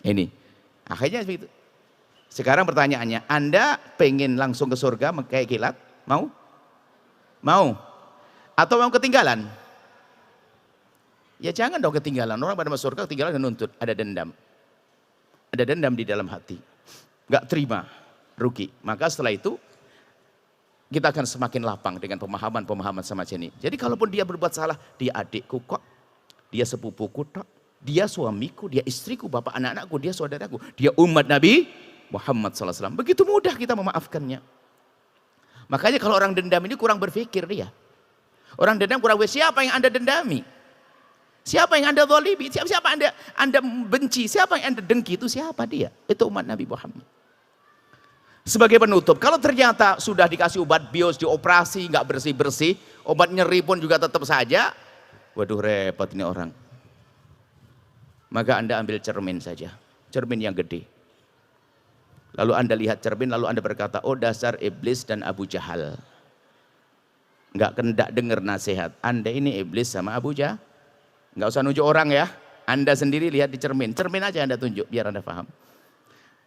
[SPEAKER 1] Ini. Akhirnya begitu. Sekarang pertanyaannya, Anda pengen langsung ke surga kayak kilat? Mau? Mau? Atau mau ketinggalan? Ya jangan dong ketinggalan. Orang pada masuk surga ketinggalan dan nuntut. Ada dendam. Ada dendam di dalam hati. Nggak terima, rugi. Maka setelah itu kita akan semakin lapang dengan pemahaman-pemahaman semacam ini. Jadi kalaupun dia berbuat salah, dia adikku kok, dia sepupuku kok, dia suamiku, dia istriku, bapak anak-anakku, dia saudaraku, dia umat Nabi Muhammad SAW. Begitu mudah kita memaafkannya. Makanya kalau orang dendam ini kurang berpikir dia. Orang dendam kurang berpikir, siapa yang Anda dendami? Siapa yang Anda zalimi? Siapa Anda benci? Siapa yang Anda dengki? Itu siapa dia? Itu umat Nabi Muhammad. Sebagai penutup, kalau ternyata sudah dikasih obat bios, dioperasi, nggak bersih-bersih, obat nyeri pun juga tetap saja, waduh repot ini orang. Maka Anda ambil cermin saja, cermin yang gede. Lalu Anda lihat cermin, lalu Anda berkata, oh dasar iblis dan Abu Jahal. Nggak kendak dengar nasihat, Anda ini iblis sama Abu Jahal. Nggak usah nunjuk orang ya, Anda sendiri lihat di cermin, cermin aja Anda tunjuk, biar Anda paham.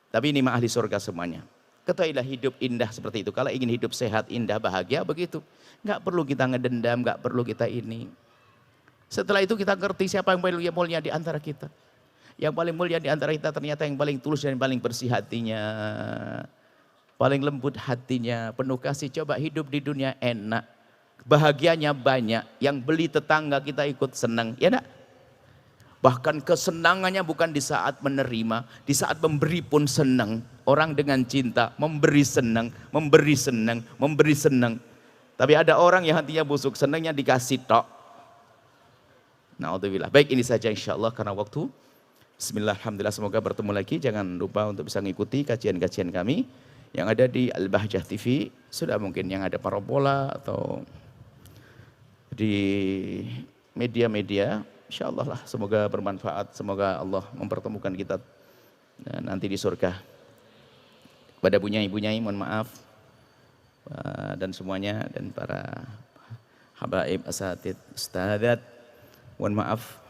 [SPEAKER 1] Tapi ini mah ahli surga semuanya. Ketahuilah hidup indah seperti itu. Kalau ingin hidup sehat, indah, bahagia, begitu. Nggak perlu kita ngedendam, nggak perlu kita ini. Setelah itu kita ngerti siapa yang paling mulia di antara kita. Yang paling mulia di antara kita ternyata yang paling tulus dan paling bersih hatinya. Paling lembut hatinya, penuh kasih. Coba hidup di dunia enak. Bahagianya banyak. Yang beli tetangga kita ikut senang. Ya enggak? Bahkan kesenangannya bukan di saat menerima, di saat memberi pun senang. Orang dengan cinta memberi senang, memberi senang, memberi senang. Tapi ada orang yang hatinya busuk, senangnya dikasih tok. Na'udzubillah. Baik, ini saja insyaAllah karena waktu. Bismillah, alhamdulillah, semoga bertemu lagi. Jangan lupa untuk bisa mengikuti kajian-kajian kami yang ada di Al-Bahjah TV. Sudah mungkin yang ada parabola atau di media-media. InsyaAllah lah, semoga bermanfaat, semoga Allah mempertemukan kita nanti di surga. Pada bunyai-bunyai mohon maaf dan semuanya, dan para habaib, asatid, ustadzat, mohon maaf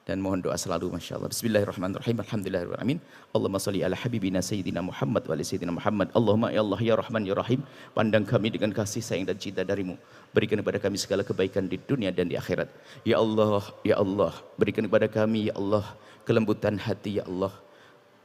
[SPEAKER 1] dan mohon doa selalu, Masya Allah. Bismillahirrahmanirrahim. Alhamdulillahirrahmanirrahim. Allahumma salli ala habibina Sayyidina Muhammad wa ala Sayyidina Muhammad. Allahumma ya Allah ya Rahman ya Rahim, pandang kami dengan kasih sayang dan cinta darimu. Berikan kepada kami segala kebaikan di dunia dan di akhirat. Ya Allah, berikan kepada kami ya Allah kelembutan hati ya Allah.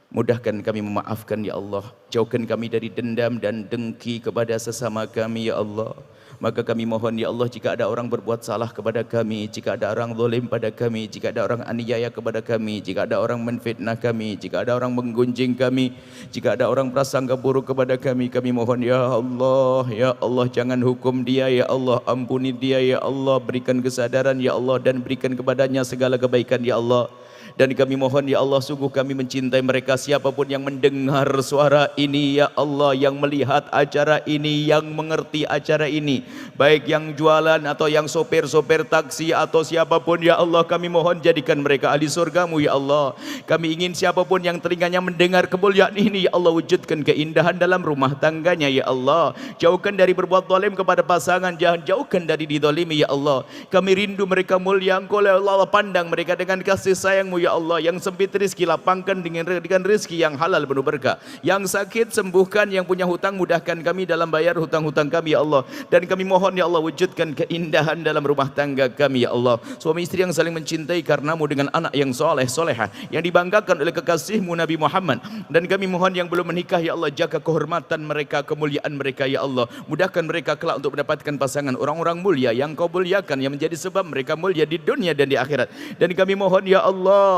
[SPEAKER 1] Mudahkan kami memaafkan ya Allah. Jauhkan kami dari dendam dan dengki kepada sesama kami ya Allah. Maka kami mohon ya Allah, jika ada orang berbuat salah kepada kami, jika ada orang zalim pada kami, jika ada orang aniaya kepada kami, jika ada orang menfitnah kami, jika ada orang menggunjing kami, jika ada orang prasangka buruk kepada kami mohon ya Allah jangan hukum dia ya Allah, ampuni dia ya Allah, berikan kesadaran ya Allah dan berikan kepadanya segala kebaikan ya Allah. Dan kami mohon ya Allah, sungguh kami mencintai mereka, siapapun yang mendengar suara ini ya Allah, yang melihat acara ini, yang mengerti acara ini, baik yang jualan atau yang sopir-sopir taksi atau siapapun ya Allah, kami mohon jadikan mereka ahli surgamu ya Allah. Kami ingin siapapun yang telinganya mendengar kemuliaan ini ya Allah, wujudkan keindahan dalam rumah tangganya ya Allah. Jauhkan dari berbuat zalim kepada pasangan, jauhkan dari didolimi ya Allah. Kami rindu mereka mulia Engkau ya Allah, pandang mereka dengan kasih sayangmu ya Allah. Yang sempit rezeki lapangkan dengan rezeki yang halal penuh berkah. Yang sakit sembuhkan, yang punya hutang mudahkan kami dalam bayar hutang-hutang kami ya Allah. Dan kami mohon ya Allah, wujudkan keindahan dalam rumah tangga kami ya Allah. Suami istri yang saling mencintai karenamu dengan anak yang soleh solehah, yang dibanggakan oleh kekasihmu Nabi Muhammad. Dan kami mohon yang belum menikah ya Allah, jaga kehormatan mereka, kemuliaan mereka ya Allah. Mudahkan mereka kelak untuk mendapatkan pasangan orang-orang mulia yang Kau muliakan, yang menjadi sebab mereka mulia di dunia dan di akhirat. Dan kami mohon ya Allah,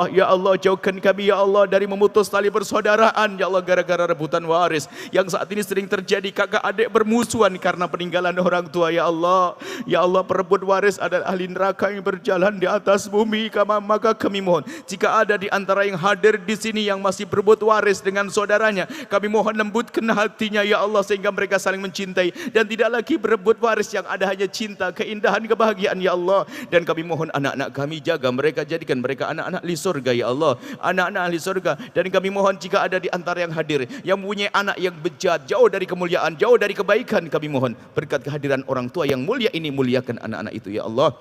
[SPEAKER 1] jauhkan kami ya Allah dari memutus tali persaudaraan ya Allah, gara-gara rebutan waris yang saat ini sering terjadi, kakak adik bermusuhan karena peninggalan orang tua ya Allah. Ya Allah, perebut waris adalah ahli neraka yang berjalan di atas bumi. Maka kami mohon, jika ada di antara yang hadir di sini yang masih berebut waris dengan saudaranya, kami mohon lembutkan hatinya ya Allah, sehingga mereka saling mencintai dan tidak lagi berebut waris, yang ada hanya cinta, keindahan, kebahagiaan ya Allah. Dan kami mohon anak-anak kami, jaga mereka, jadikan mereka anak-anak ahli surga ya Allah, anak-anak ahli surga. Dan kami mohon jika ada di antara yang hadir yang mempunyai anak yang bejat, jauh dari kemuliaan, jauh dari kebaikan, kami mohon berkat kehadiran orang tua yang mulia ini, muliakan anak-anak itu ya Allah.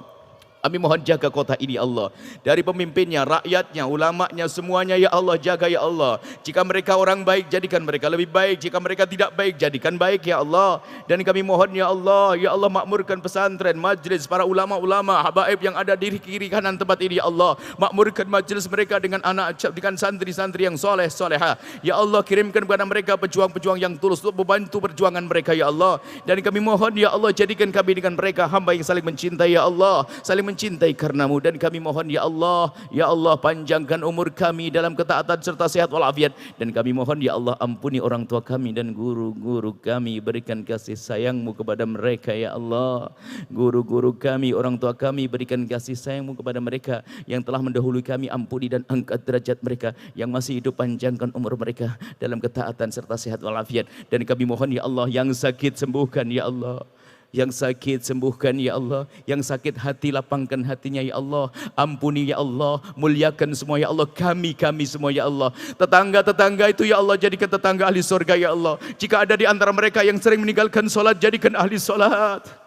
[SPEAKER 1] Kami mohon jaga kota ini Allah, dari pemimpinnya, rakyatnya, ulamanya, semuanya ya Allah, jaga ya Allah. Jika mereka orang baik, jadikan mereka lebih baik. Jika mereka tidak baik, jadikan baik ya Allah. Dan kami mohon ya Allah makmurkan pesantren, majlis, para ulama-ulama, habaib yang ada di kiri kanan tempat ini ya Allah. Makmurkan majlis mereka dengan dengan santri-santri yang soleh solehah ya Allah. Kirimkan kepada mereka pejuang-pejuang yang tulus untuk membantu perjuangan mereka ya Allah. Dan kami mohon ya Allah, jadikan kami dengan mereka hamba yang saling mencintai ya Allah, saling mencintai karenamu. Dan kami mohon ya Allah, panjangkan umur kami dalam ketaatan serta sehat walafiat. Dan kami mohon ya Allah, ampuni orang tua kami dan guru-guru kami, berikan kasih sayangmu kepada mereka ya Allah. Guru-guru kami, orang tua kami, berikan kasih sayangmu kepada mereka yang telah mendahului kami, ampuni dan angkat derajat mereka. Yang masih hidup, panjangkan umur mereka dalam ketaatan serta sehat walafiat. Dan kami mohon ya Allah, yang sakit sembuhkan ya Allah, yang sakit sembuhkan ya Allah, yang sakit hati lapangkan hatinya ya Allah, ampuni ya Allah, muliakan semua ya Allah, kami semua ya Allah. Tetangga-tetangga itu ya Allah, jadikan tetangga ahli surga ya Allah. Jika ada di antara mereka yang sering meninggalkan solat, jadikan ahli solat.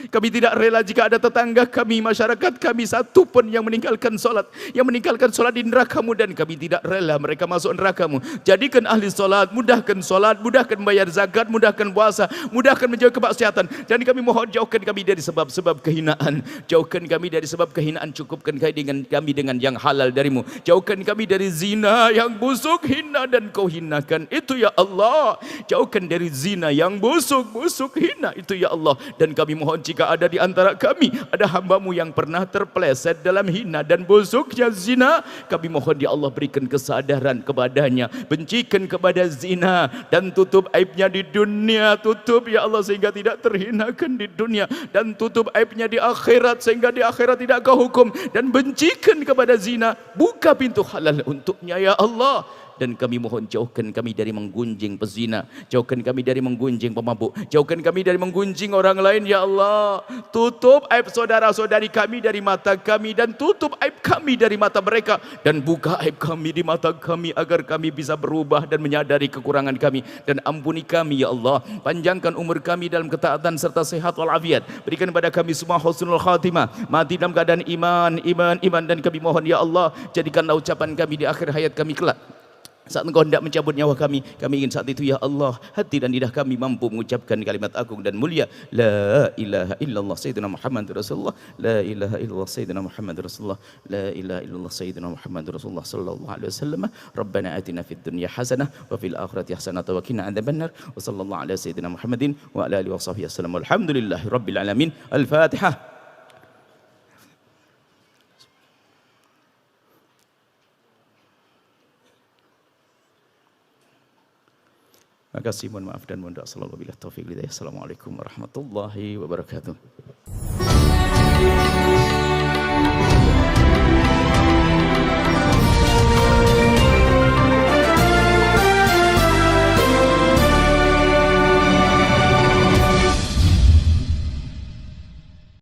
[SPEAKER 1] Kami tidak rela jika ada tetangga kami, masyarakat kami satu pun yang meninggalkan solat di neraka-Mu, dan kami tidak rela mereka masuk neraka-Mu. Jadikan ahli solat, mudahkan bayar zakat, mudahkan puasa, mudahkan menjauhi kemaksiatan. Dan kami mohon jauhkan kami dari sebab-sebab kehinaan, cukupkan kami dengan yang halal darimu. Jauhkan kami dari zina yang busuk, hina dan Kau hinakan itu ya Allah. Jauhkan dari zina yang busuk, hina itu ya Allah. Dan kami mohon jika ada di antara kami ada hamba-Mu yang pernah terpeleset dalam hina dan busuknya zina, kami mohon ya Allah, berikan kesadaran kepadanya, bencikan kepada zina, dan tutup aibnya di dunia, tutup ya Allah sehingga tidak terhinakan di dunia, dan tutup aibnya di akhirat sehingga di akhirat tidak Kau hukum, dan bencikan kepada zina, buka pintu halal untuknya ya Allah. Dan kami mohon jauhkan kami dari menggunjing pezina, jauhkan kami dari menggunjing pemabuk, jauhkan kami dari menggunjing orang lain ya Allah. Tutup aib saudara-saudari kami dari mata kami, dan tutup aib kami dari mata mereka, dan buka aib kami di mata kami agar kami bisa berubah dan menyadari kekurangan kami. Dan ampuni kami ya Allah, panjangkan umur kami dalam ketaatan serta sehat walafiat. Berikan kepada kami semua husnul khatimah, mati dalam keadaan iman. Dan kami mohon ya Allah, jadikanlah ucapan kami di akhir hayat kami kelak, saat Engkau hendak mencabut nyawa kami ingin saat itu ya Allah, hati dan lidah kami mampu mengucapkan kalimat agung dan mulia, la ilaha illallah sayyidina Muhammadur Rasulullah, la ilaha illallah sayyidina Muhammadur Rasulullah, la ilaha illallah sayyidina Muhammadur Rasulullah sallallahu alaihi wasallam. Rabbana atina fid dunya hasanah wa fil akhirati hasanah wa qina adzabannar. Wa sallallahu ala sayyidina Muhammadin wa ala alihi washabbihi wasallam. Alhamdulillahi rabbil alamin. Al-Fatihah. Terima kasih, mohon maaf dan mohon doa. Assalamualaikum warahmatullahi wabarakatuh.